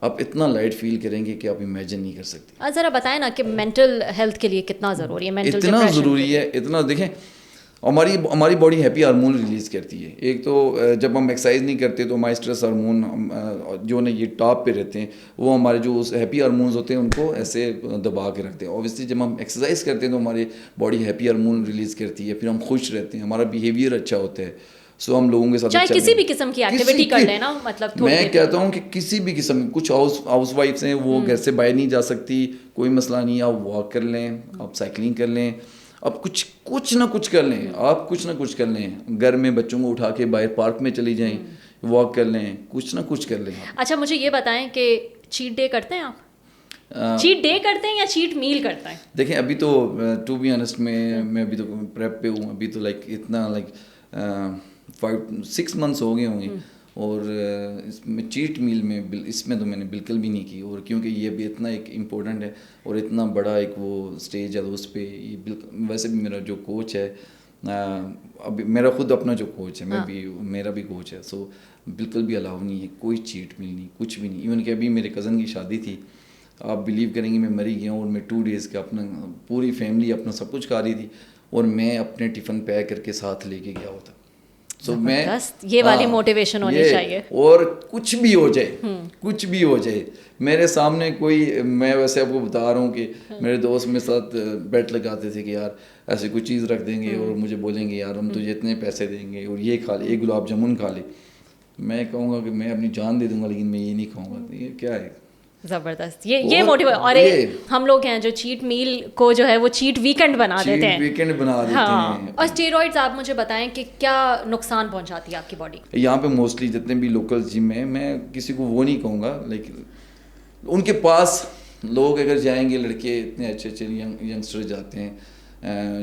Speaker 1: آپ اتنا لائٹ فیل کریں گے کہ آپ امیجن نہیں کر سکتے.
Speaker 2: ذرا بتائیں نا کہ مینٹل ہیلتھ کے لیے کتنا ضروری ہے؟
Speaker 1: اتنا ضروری ہے, اتنا. دیکھیں, ہماری باڈی ہیپی ہارمون ریلیز کرتی ہے. ایک تو جب ہم ایکسرسائز نہیں کرتے تو ہمارے اسٹریس ہارمون جو نا یہ ٹاپ پہ رہتے ہیں, وہ ہمارے جو ہیپی ہارمونز ہوتے ہیں ان کو ایسے دبا کے رکھتے ہیں. اوبیسلی جب ہم ایکسرسائز کرتے ہیں تو ہماری باڈی ہیپی ہارمون ریلیز کرتی ہے, پھر ہم خوش رہتے ہیں, ہمارا بیہیویئر اچھا ہوتا ہے. سو ہم لوگوں کے ساتھ
Speaker 2: چاہے کسی بھی قسم کی ایکٹیویٹی کر لیں نا, مطلب
Speaker 1: میں کہتا ہوں کہ کسی بھی قسم, کچھ ہاؤس وائفس ہیں وہ گھر سے باہر نہیں جا سکتی, کوئی مسئلہ نہیں, آپ واک کر لیں, آپ سائیکلنگ کر لیں, آپ کچھ نہ کچھ کر لیں, آپ کچھ نہ کچھ کر لیں. گھر میں بچوں کو اٹھا کے باہر پارک میں چلی جائیں, واک کر لیں, کچھ نہ کچھ کر لیں.
Speaker 2: اچھا, مجھے یہ بتائیں کہ چیٹ ڈے کرتے ہیں آپ؟ چیٹ ڈے کرتے ہیں یا چیٹ میل کرتے ہیں؟
Speaker 1: دیکھیں, ابھی تو ٹو بی آنیسٹ میں ابھی تو پریپ پہ ہوں. ابھی تو اتنا 5-6 منتھس ہو گئے ہوں گے, اور اس میں چیٹ میل میں اس میں تو میں نے بالکل بھی نہیں کی. اور کیونکہ یہ بھی اتنا ایک امپورٹنٹ ہے اور اتنا بڑا ایک وہ اسٹیج ہے, اس پہ یہ بالکل. ویسے بھی میرا جو کوچ ہے, ابھی میرا خود اپنا جو کوچ ہے, میرا بھی کوچ ہے, سو بالکل بھی الاؤ نہیں ہے, کوئی چیٹ میل نہیں, کچھ بھی نہیں. ایون کہ ابھی میرے کزن کی شادی تھی, آپ بلیو کریں گے میں مری گیا ہوں, اور میں 2 days کا اپنا پوری فیملی اپنا سب کچھ کھا رہی تھی, اور میں اپنے ٹفن پیک کر کے ساتھ لے کے گیا ہوتا. سو میں
Speaker 2: یہ والی موٹیویشن ہونی چاہیے.
Speaker 1: اور کچھ بھی ہو جائے میرے سامنے کوئی, میں ویسے آپ کو بتا رہا ہوں کہ میرے دوست میرے ساتھ بیٹ لگاتے تھے کہ یار ایسے کوئی چیز رکھ دیں گے اور مجھے بولیں گے یار ہم تجھے اتنے پیسے دیں گے اور یہ کھا لے, یہ گلاب جامن کھا لے. میں کہوں گا کہ میں اپنی جان دے دوں گا, لیکن میں یہ نہیں کھاؤں گا. یہ کیا ہے؟
Speaker 2: زبردست. یہ موٹیو. اور ہم لوگ ہیں جو چیٹ میل کو جو ہے وہ چیٹ ویکنڈ بنا دیتے ہیں. ہاں. اور اسٹیرائڈز آپ مجھے بتائیں کہ کیا نقصان پہنچاتی ہے آپ کی باڈی؟
Speaker 1: یہاں پہ موسٹلی جتنے بھی لوکل جم ہیں, میں کسی کو وہ نہیں کہوں گا, لیکن ان کے پاس لوگ اگر جائیں گے, لڑکے اتنے اچھے ینگسٹر جاتے ہیں,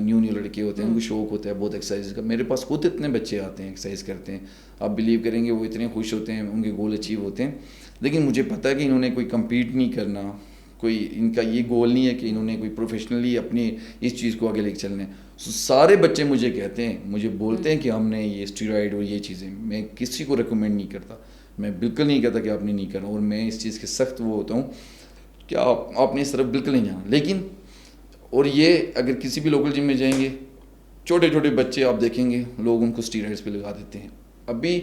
Speaker 1: نیو لڑکے ہوتے ہیں, ان کو شوق ہوتا ہے بہت ایکسرسائز کا. میرے پاس خود اتنے بچے آتے ہیں ایکسرسائز کرتے ہیں, آپ بلیو کریں گے وہ اتنے خوش ہوتے ہیں, ان کے گول اچیو ہوتے ہیں. لیکن مجھے پتہ ہے کہ انہوں نے کوئی کمپیٹ نہیں کرنا, کوئی ان کا یہ گول نہیں ہے کہ انہوں نے کوئی پروفیشنلی اپنی اس چیز کو آگے لے کے چلنا ہے. سارے بچے مجھے کہتے ہیں, مجھے بولتے ہیں کہ ہم نے یہ اسٹیرائڈ اور یہ چیزیں, میں کسی کو ریکمینڈ نہیں کرتا, میں بالکل نہیں کہتا کہ آپ نے نہیں کرنا, اور میں اس چیز کے سخت وہ ہوتا ہوں کہ آپ نے اس طرف بالکل نہیں جانا. لیکن اور یہ اگر کسی بھی لوکل جم میں جائیں گے, چھوٹے چھوٹے بچے آپ دیکھیں گے لوگ ان کو اسٹیرائڈس پہ لگا دیتے ہیں. ابھی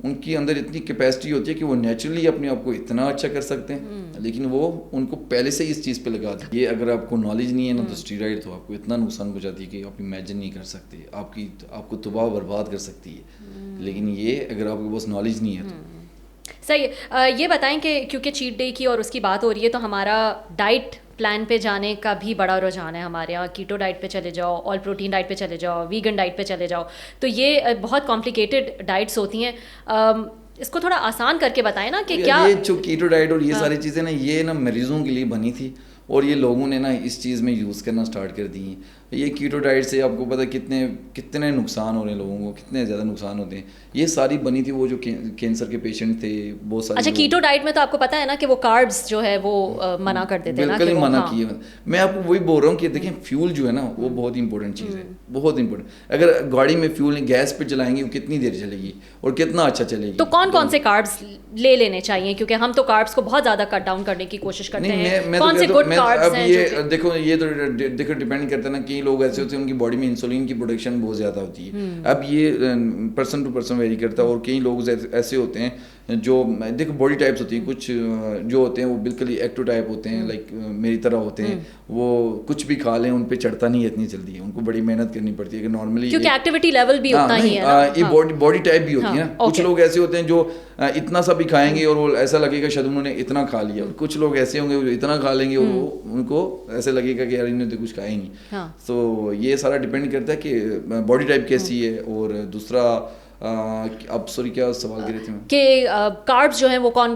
Speaker 1: ان کی اندر اتنی کیپیسٹی ہوتی ہے کہ وہ نیچرلی اپنے آپ کو اتنا اچھا کر سکتے ہیں, لیکن وہ ان کو پہلے سے اس چیز پہ لگا دیں. یہ اگر آپ کو نالج نہیں ہے نا تو اسٹیرائڈ تو آپ کو اتنا نقصان پہنچاتی ہے کہ آپ امیجن نہیں کر سکتے, آپ کو تباہ برباد کر سکتی ہے. لیکن یہ اگر آپ کے پاس نالج نہیں ہے تو
Speaker 2: صحیح. یہ بتائیں کہ کیونکہ چیٹ ڈے کی اور اس کی بات ہو رہی ہے تو ہمارا ڈائٹ پلان پہ جانے کا بھی بڑا رجحان ہے ہمارے یہاں. کیٹو ڈائٹ پہ چلے جاؤ, آل پروٹین ڈائٹ پہ چلے جاؤ, ویگن ڈائٹ پہ چلے جاؤ, تو یہ بہت کمپلیکیٹڈ ڈائٹس ہوتی ہیں. اس کو تھوڑا آسان کر کے بتائیں نا کہ کیا
Speaker 1: یہ جو کیٹو ڈائٹ اور یہ ساری چیزیں نا, یہ نا مریضوں کے لیے بنی تھی اور یہ لوگوں نے نا اس چیز میں یوز کرنا سٹارٹ کر دی ہیں. یہ کیٹو ڈائٹ سے آپ کو پتہ کتنے نقصان ہو رہے ہیں لوگوں کو, کتنے زیادہ نقصان ہوتے ہیں. یہ ساری بنی تھی وہ جو کینسر کے پیشنٹ تھے بہت سارے.
Speaker 2: اچھا, کیٹو ڈائٹ میں تو آپ کو پتہ ہے نا کہ وہ کاربس جو ہے وہ منع کر دیتے ہیں نا,
Speaker 1: بالکل ہی منع کیے. میں آپ کو وہی بول رہا ہوں کہ دیکھیں فیول جو ہے نا وہ بہت امپورٹنٹ چیز ہے, بہت امپورٹنٹ. اگر گاڑی میں فیول گیس پہ چلائیں گے وہ کتنی دیر چلے گی اور کتنا اچھا چلے گی.
Speaker 2: تو کون سے کاربس لے لینے چاہیے, کیونکہ ہم تو کاربس کو بہت زیادہ کٹ ڈاؤن کرنے کی کوشش کرتے ہیں, کون سے گڈ کاربس ہیں؟
Speaker 1: دیکھو یہ تو دیکھو ڈیپینڈ کرتا ہے نا, کئی لوگ ایسے ہوتے ہیں ان کی باڈی میں انسولین کی پروڈکشن بہت زیادہ ہوتی ہے. اب یہ پرسن ٹو پرسن ویری کرتا ہے, اور کئی لوگ ایسے ہوتے ہیں جو دیکھو باڈی ٹائپس ہوتی ہیں, کچھ جو ہوتے ہیں وہ بالکل ہی ایکٹو ٹائپ ہوتے ہیں, لائک میری طرح ہوتے ہیں, وہ کچھ بھی کھا لیں ان پہ چڑھتا نہیں ہے اتنی جلدی, ان کو بڑی محنت کرنی پڑتی ہے. کہ نارملی
Speaker 2: کیونکہ ایکٹیویٹی لیول بھی اتنا ہی ہے,
Speaker 1: یہ باڈی ٹائپ بھی ہوتی ہے نا. کچھ لوگ ایسے ہوتے ہیں جو اتنا سا بھی کھائیں گے اور وہ ایسا لگے گا شاید انہوں نے اتنا کھا لیا, اور کچھ لوگ ایسے ہوں گے جو اتنا کھا لیں گے اور وہ ان کو ایسے لگے گا کہ یار انہوں نے تو کچھ کھایا ہی نہیں. تو یہ سارا ڈپینڈ کرتا ہے کہ باڈی ٹائپ کیسی ہے. اور دوسرا اب سوری کیا سوال کر رہے تھے
Speaker 2: کہ کاربس جو ہیں وہ کون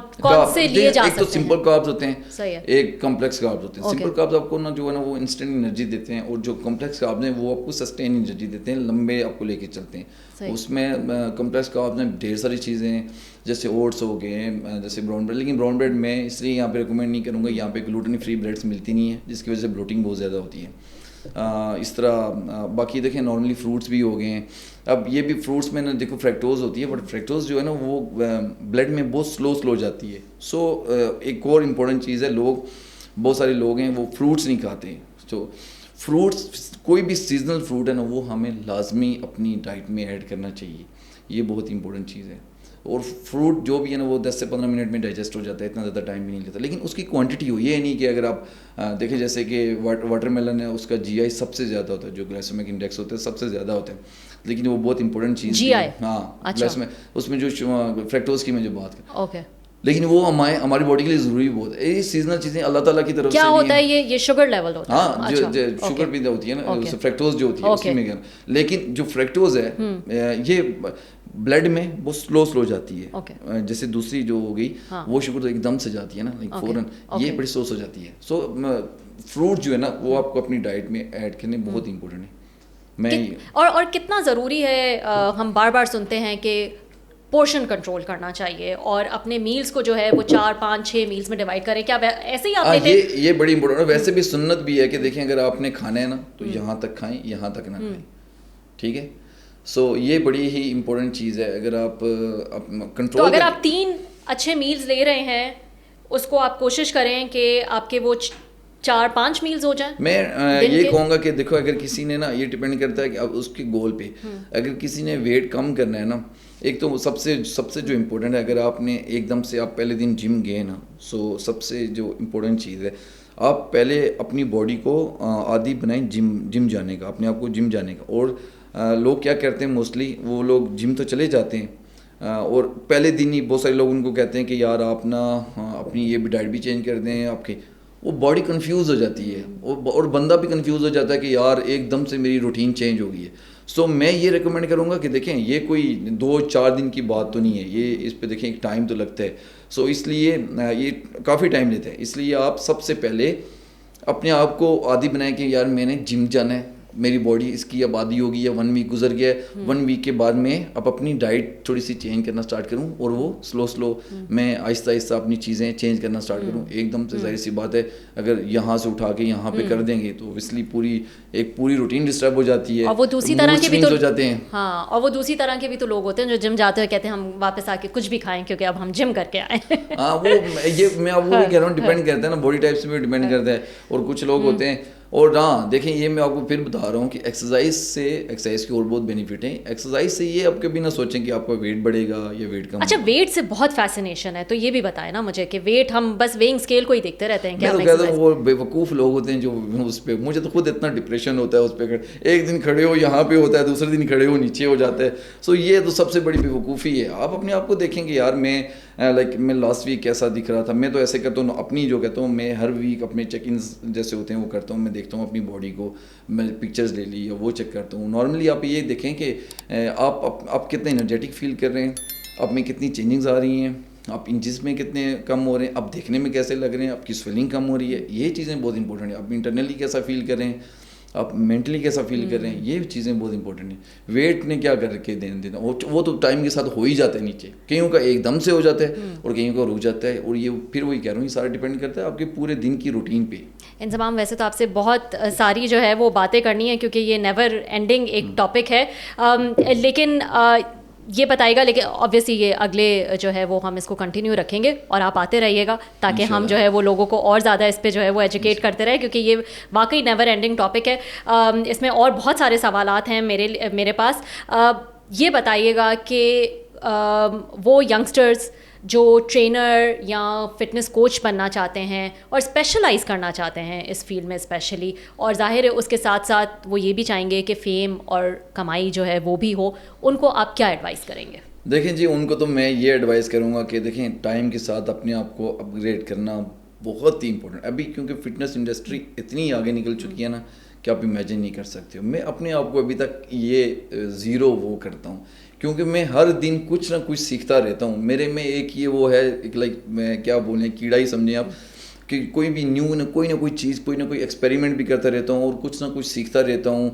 Speaker 2: سے لیے جا سکتے ہیں؟
Speaker 1: ایک تو سمپل کاربس ہوتے ہیں, ایک کمپلیکس کاربس ہوتے ہیں. سمپل کاربس آپ کو نا جو ہے نا وہ انسٹنٹ انرجی دیتے ہیں, اور جو کمپلیکس کاربس ہیں وہ آپ کو سسٹین انرجی دیتے ہیں, لمبے آپ کو لے کے چلتے ہیں. اس میں کمپلیکس کاربس میں ڈھیر ساری چیزیں ہیں, جیسے اوٹس ہو گئے, جیسے براؤن بریڈ. لیکن براؤن بریڈ میں اس لیے یہاں پہ ریکمینڈ نہیں کروں گا, یہاں پہ گلوٹن فری بریڈس ملتی نہیں ہے جس کی وجہ سے بلوٹنگ بہت زیادہ ہوتی ہے. اس طرح باقی دیکھیں نارملی فروٹس بھی ہو گئے ہیں. اب یہ بھی فروٹس میں نا دیکھو فریکٹوز ہوتی ہے, بٹ فریکٹوز جو ہے نا وہ بلڈ میں بہت سلو جاتی ہے. سو ایک اور امپورٹنٹ چیز ہے, بہت سارے لوگ ہیں وہ فروٹس نہیں کھاتے. تو فروٹس کوئی بھی سیزنل فروٹ ہے نا وہ ہمیں لازمی اپنی ڈائٹ میں ایڈ کرنا چاہیے, یہ بہت امپورٹنٹ چیز ہے. اور فروٹ جو بھی ہے نا وہ 10 سے 15 منٹ میں ڈائجسٹ ہو جاتا ہے, اتنا زیادہ ٹائم بھی نہیں لیتا. لیکن اس کی کوانٹٹی ہو, یہ نہیں کہ اگر آپ دیکھیں جیسے کہ واٹر میلن ہے, اس کا جی آئی سب سے زیادہ ہوتا ہے, جو گلائسیمک انڈیکس ہوتا ہے سب سے زیادہ ہوتا ہے. لیکن وہ بہت امپورٹنٹ چیز ہے. ہاں اس میں جو فریکٹوز کی میں جو بات کروں, لیکن وہ ہماری باڈی کے لیے ضروری بہت ہے. یہ سیزنل چیزیں اللہ تعالیٰ کی طرف سے
Speaker 2: کیا ہوتا ہے, یہ شوگر لیول ہوتا ہے.
Speaker 1: ہاں, جو شوگر بھی ہوتی ہے نا, فریکٹوز جو ہوتی ہے اسی میں. لیکن جو فریکٹوز ہے یہ بلڈ میں بہت سلو جاتی ہے. جیسے دوسری جو ہو گئی وہ شوگر تو ایک دم سے جاتی ہے نا, لائک فوراً, یہ بڑی سلو ہو جاتی ہے. سو فروٹ جو ہے نا وہ آپ کو اپنی ڈائٹ میں ایڈ کرنے بہت امپورٹنٹ ہے.
Speaker 2: اور کتنا ضروری ہے, ہم بار بار سنتے ہیں کہ پورشن کنٹرول کرنا چاہیے اور اپنے میلز کو جو ہے وہ 4 5 6 میلز میں ڈیوائڈ کریں. کیا ایسے ہی آپ لیتے ہیں؟
Speaker 1: یہ بڑی امپورٹنٹ ہے. ویسے بھی سنت بھی ہے کہ دیکھیں اگر آپ نے کھانا ہے نا تو یہاں تک کھائیں, یہاں تک نہ کھائیں, ٹھیک ہے. سو یہ بڑی ہی امپورٹنٹ چیز ہے. اگر آپ کنٹرول,
Speaker 2: تو اگر آپ 3 اچھے میلز لے رہے ہیں اس کو آپ کوشش کریں کہ آپ کے وہ 4 5 میلز ہو جائیں.
Speaker 1: میں یہ کہوں گا کہ دیکھو اگر کسی نے نا, یہ ڈپینڈ کرتا ہے کہ اب اس کے گول پہ, اگر کسی نے ویٹ کم کرنا ہے نا, ایک تو سب سے جو امپورٹنٹ ہے, اگر آپ نے ایک دم سے آپ پہلے دن جم گئے نا, سو سب سے جو امپورٹنٹ چیز ہے آپ پہلے اپنی باڈی کو عادی بنائیں جم جانے کا, اپنے آپ کو جم جانے کا. اور لوگ کیا کرتے ہیں موسٹلی, وہ لوگ جم تو چلے جاتے ہیں اور پہلے دن ہی بہت سارے لوگ ان کو کہتے ہیں کہ یار آپ نا اپنی یہ بھی ڈائٹ بھی چینج کر دیں, آپ کی وہ باڈی کنفیوز ہو جاتی ہے, اور بندہ بھی کنفیوز ہو جاتا ہے کہ یار ایک دم سے میری روٹین چینج ہو گئی ہے. سو میں یہ ریکمینڈ کروں گا کہ دیکھیں یہ کوئی 2-4 دن کی بات تو نہیں ہے, یہ اس پہ دیکھیں ایک ٹائم تو لگتا ہے. سو اس لیے یہ کافی ٹائم لیتا ہے. اس لیے آپ سب سے پہلے اپنے آپ کو عادی بنائیں کہ یار میں نے جم جانا ہے, میری باڈی اس کی اب عادی ہوگی یا 1 ویک گزر گیا ہے, 1 ویک کے بعد میں اب اپنی ڈائٹ تھوڑی سی چینج کرنا اسٹارٹ کروں, اور وہ سلو میں آہستہ آہستہ اپنی چیزیں چینج کرنا اسٹارٹ کروں. ایک دم سے ظاہر سی بات ہے اگر یہاں سے اٹھا کے یہاں پہ کر دیں گے تو اوبیسلی پوری روٹین ڈسٹرب ہو جاتی ہے,
Speaker 2: اور وہ دوسری طرح کے بھی تو
Speaker 1: ہو جاتے ہیں.
Speaker 2: ہاں, اور وہ دوسری طرح کے بھی تو لوگ ہوتے ہیں جو جم جاتے ہیں کہتے ہیں ہم واپس آ کے کچھ بھی کھائیں کیونکہ اب ہم جم کر کے آئے.
Speaker 1: ہاں وہ یہ میں اب وہ بھی کہہ رہا ہوں, ڈیپینڈ کرتا ہے نا, باڈی ٹائپ سے بھی ڈیپینڈ کرتا ہے. اور کچھ لوگ ہوتے ہیں, اور ہاں دیکھیں یہ میں آپ کو پھر بتا رہا ہوں کہ ایکسرسائز کی اور بہت بینیفٹ ہیں. ایکسرسائز سے یہ آپ کبھی نہ سوچیں کہ آپ کا ویٹ بڑھے گا یا ویٹ کم.
Speaker 2: اچھا, ویٹ سے بہت فیسینیشن ہے, تو یہ بھی بتائیں نا مجھے کہ ویٹ ہم بس ویئنگ اسکیل کو ہی دیکھتے رہتے ہیں.
Speaker 1: میں تو کہتا ہوں وہ بے وقوف لوگ ہوتے ہیں جو اس پہ, مجھے تو خود اتنا ڈپریشن ہوتا ہے اس پہ, ایک دن کھڑے ہو یہاں پہ ہوتا ہے, دوسرے دن کھڑے ہو نیچے ہو جاتا ہے. سو یہ تو سب سے بڑی بے وقوفی ہے. آپ اپنے آپ کو دیکھیں گے یار میں میں لاسٹ ویک کیسا دکھ رہا تھا. میں تو ایسے کرتا ہوں اپنی, جو کہتا ہوں میں ہر ویک اپنے چیک انس جیسے ہوتے ہیں وہ کرتا ہوں. میں دیکھتا ہوں اپنی باڈی کو, میں پکچرز لے لی یا وہ چیک کرتا ہوں. نارملی آپ یہ دیکھیں کہ آپ کتنے انرجیٹک فیل کر رہے ہیں, آپ میں کتنی چینجنگز آ رہی ہیں, آپ انچز میں کتنے کم ہو رہے ہیں, آپ دیکھنے میں کیسے لگ رہے ہیں, آپ کی سویلنگ کم ہو رہی ہے. یہ چیزیں بہت امپورٹنٹ ہیں. آپ انٹرنلی کیسا فیل کر رہے ہیں, آپ مینٹلی کیسا فیل کر رہے ہیں, یہ چیزیں بہت امپورٹنٹ ہیں. ویٹ نے کیا کر کے دینا, وہ تو ٹائم کے ساتھ ہو ہی جاتا ہے نیچے, کئیوں کا ایک دم سے ہو جاتا ہے اور کئیوں کا رک جاتا ہے. اور یہ پھر وہی کہہ رہا ہوں یہ سارا ڈیپینڈ کرتا ہے آپ کے پورے دن کی روٹین پہ.
Speaker 2: انضمام, ویسے تو آپ سے بہت ساری جو ہے وہ باتیں کرنی ہے کیونکہ یہ نیور اینڈنگ ایک ٹاپک ہے, لیکن یہ بتائیے گا, لیکن آبویسلی یہ اگلے جو ہے وہ ہم اس کو کنٹینیو رکھیں گے اور آپ آتے رہیے گا تاکہ ہم جو ہے وہ لوگوں کو اور زیادہ اس پہ جو ہے وہ ایجوکیٹ کرتے رہے, کیونکہ یہ واقعی نیور اینڈنگ ٹاپک ہے. اس میں اور بہت سارے سوالات ہیں میرے پاس. یہ بتائیے گا کہ وہ ینگسٹرز جو ٹرینر یا فٹنس کوچ بننا چاہتے ہیں اور اسپیشلائز کرنا چاہتے ہیں اس فیلڈ میں اسپیشلی, اور ظاہر ہے اس کے ساتھ ساتھ وہ یہ بھی چاہیں گے کہ فیم اور کمائی جو ہے وہ بھی ہو, ان کو آپ کیا ایڈوائز کریں گے؟
Speaker 1: دیکھیں جی, ان کو تو میں یہ ایڈوائز کروں گا کہ دیکھیں ٹائم کے ساتھ اپنے آپ کو اپ گریڈ کرنا بہت ہی امپورٹنٹ. ابھی کیونکہ فٹنس انڈسٹری اتنی آگے نکل چکی ہے نا کہ آپ امیجن نہیں کر سکتے ہو. میں اپنے آپ کو ابھی تک یہ زیرو وہ کرتا ہوں کیونکہ میں ہر دن کچھ نہ کچھ سیکھتا رہتا ہوں. میرے میں ایک یہ وہ ہے لائک میں کیا بولیں کیڑا ہی سمجھیں آپ, کہ کوئی بھی نیو کوئی نہ کوئی چیز, کوئی نہ کوئی ایکسپیریمنٹ بھی کرتا رہتا ہوں اور کچھ نہ کچھ سیکھتا رہتا ہوں.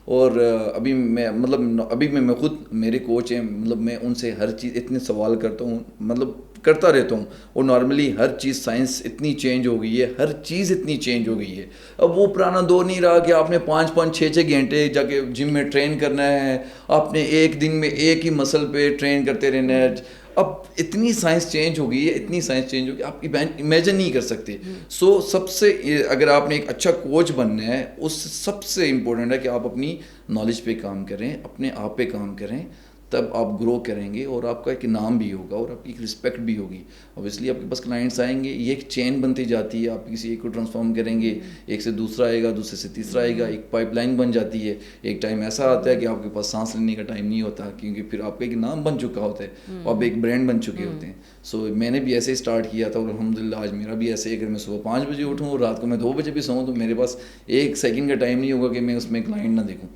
Speaker 1: اور ابھی میں خود میرے کوچ ہیں, مطلب میں ان سے ہر چیز اتنے سوال کرتا ہوں, مطلب کرتا رہتا ہوں. اور نارملی ہر چیز سائنس اتنی چینج ہو گئی ہے, ہر چیز اتنی چینج ہو گئی ہے. اب وہ پرانا دور نہیں رہا کہ آپ نے 5-6 گھنٹے جا کے جم میں ٹرین کرنا ہے, آپ نے ایک دن میں ایک ہی مسل پہ ٹرین کرتے رہنا ہے. اب اتنی سائنس چینج ہو گئی ہے, اتنی سائنس چینج ہو گئی آپ امیجن نہیں کر سکتے. سو سب سے اگر آپ نے ایک اچھا کوچ بننا ہے, اس سب سے امپورٹنٹ ہے کہ آپ اپنی نالج پہ کام کریں, اپنے آپ پہ کام کریں, تب آپ گرو کریں گے اور آپ کا ایک نام بھی ہوگا اور آپ کی ایک رسپیکٹ بھی ہوگی. اوبیسلی آپ کے پاس کلائنٹس آئیں گے, یہ ایک چین بنتی جاتی ہے. آپ کسی ایک کو ٹرانسفارم کریں گے, ایک سے دوسرا آئے گا, دوسرے سے تیسرا آئے گا, ایک پائپ لائن بن جاتی ہے. ایک ٹائم ایسا آتا ہے کہ آپ کے پاس سانس لینے کا ٹائم نہیں ہوتا کیونکہ پھر آپ کا ایک نام بن چکا ہوتا ہے, آپ ایک برانڈ بن چکے ہوتے ہیں. سو میں نے بھی ایسے ہی اسٹارٹ کیا تھا اور الحمدللہ آج میرا بھی ایسے. اگر میں صبح 5 بجے اٹھوں اور رات کو میں 2 بجے بھی سوؤں تو میرے پاس ایک سیکنڈ کا ٹائم نہیں ہوگا کہ میں اس میں کلائنٹ نہ دیکھوں.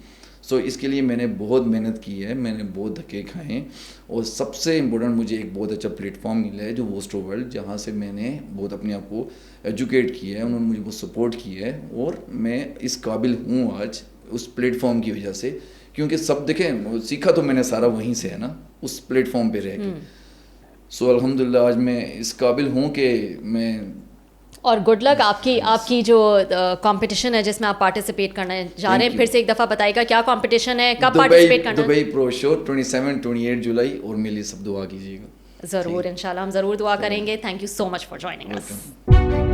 Speaker 1: سو اس کے لیے میں نے بہت محنت کی ہے, میں نے بہت دھکے کھائے ہیں. اور سب سے امپورٹنٹ مجھے ایک بہت اچھا پلیٹ فارم ملا ہے جو ووسٹو ورلڈ, جہاں سے میں نے بہت اپنے آپ کو ایجوکیٹ کیا ہے. انہوں نے مجھے بہت سپورٹ کیا ہے اور میں اس قابل ہوں آج اس پلیٹ فارم کی وجہ سے, کیونکہ سب دیکھیں سیکھا تو میں نے سارا وہیں سے ہے نا, اس پلیٹ فارم پہ رہ کے. سو الحمدللہ آج میں اس قابل ہوں کہ میں.
Speaker 2: اور گڈ لک آپ کی جو کمپٹیشن ہے جس میں آپ پارٹیسپیٹ کرنے جا رہے ہیں, پھر سے ایک دفعہ بتائیے گا کیا کمپٹیشن ہے, کب پارٹیسپیٹ کرنا ہے؟
Speaker 1: دبئی پرو شو 27-28 جولائی, اور میرے لیے سب دعا کیجیے گا.
Speaker 2: ضرور, انشاءاللہ ہم ضرور دعا کریں گے. Thank you so much for joining us.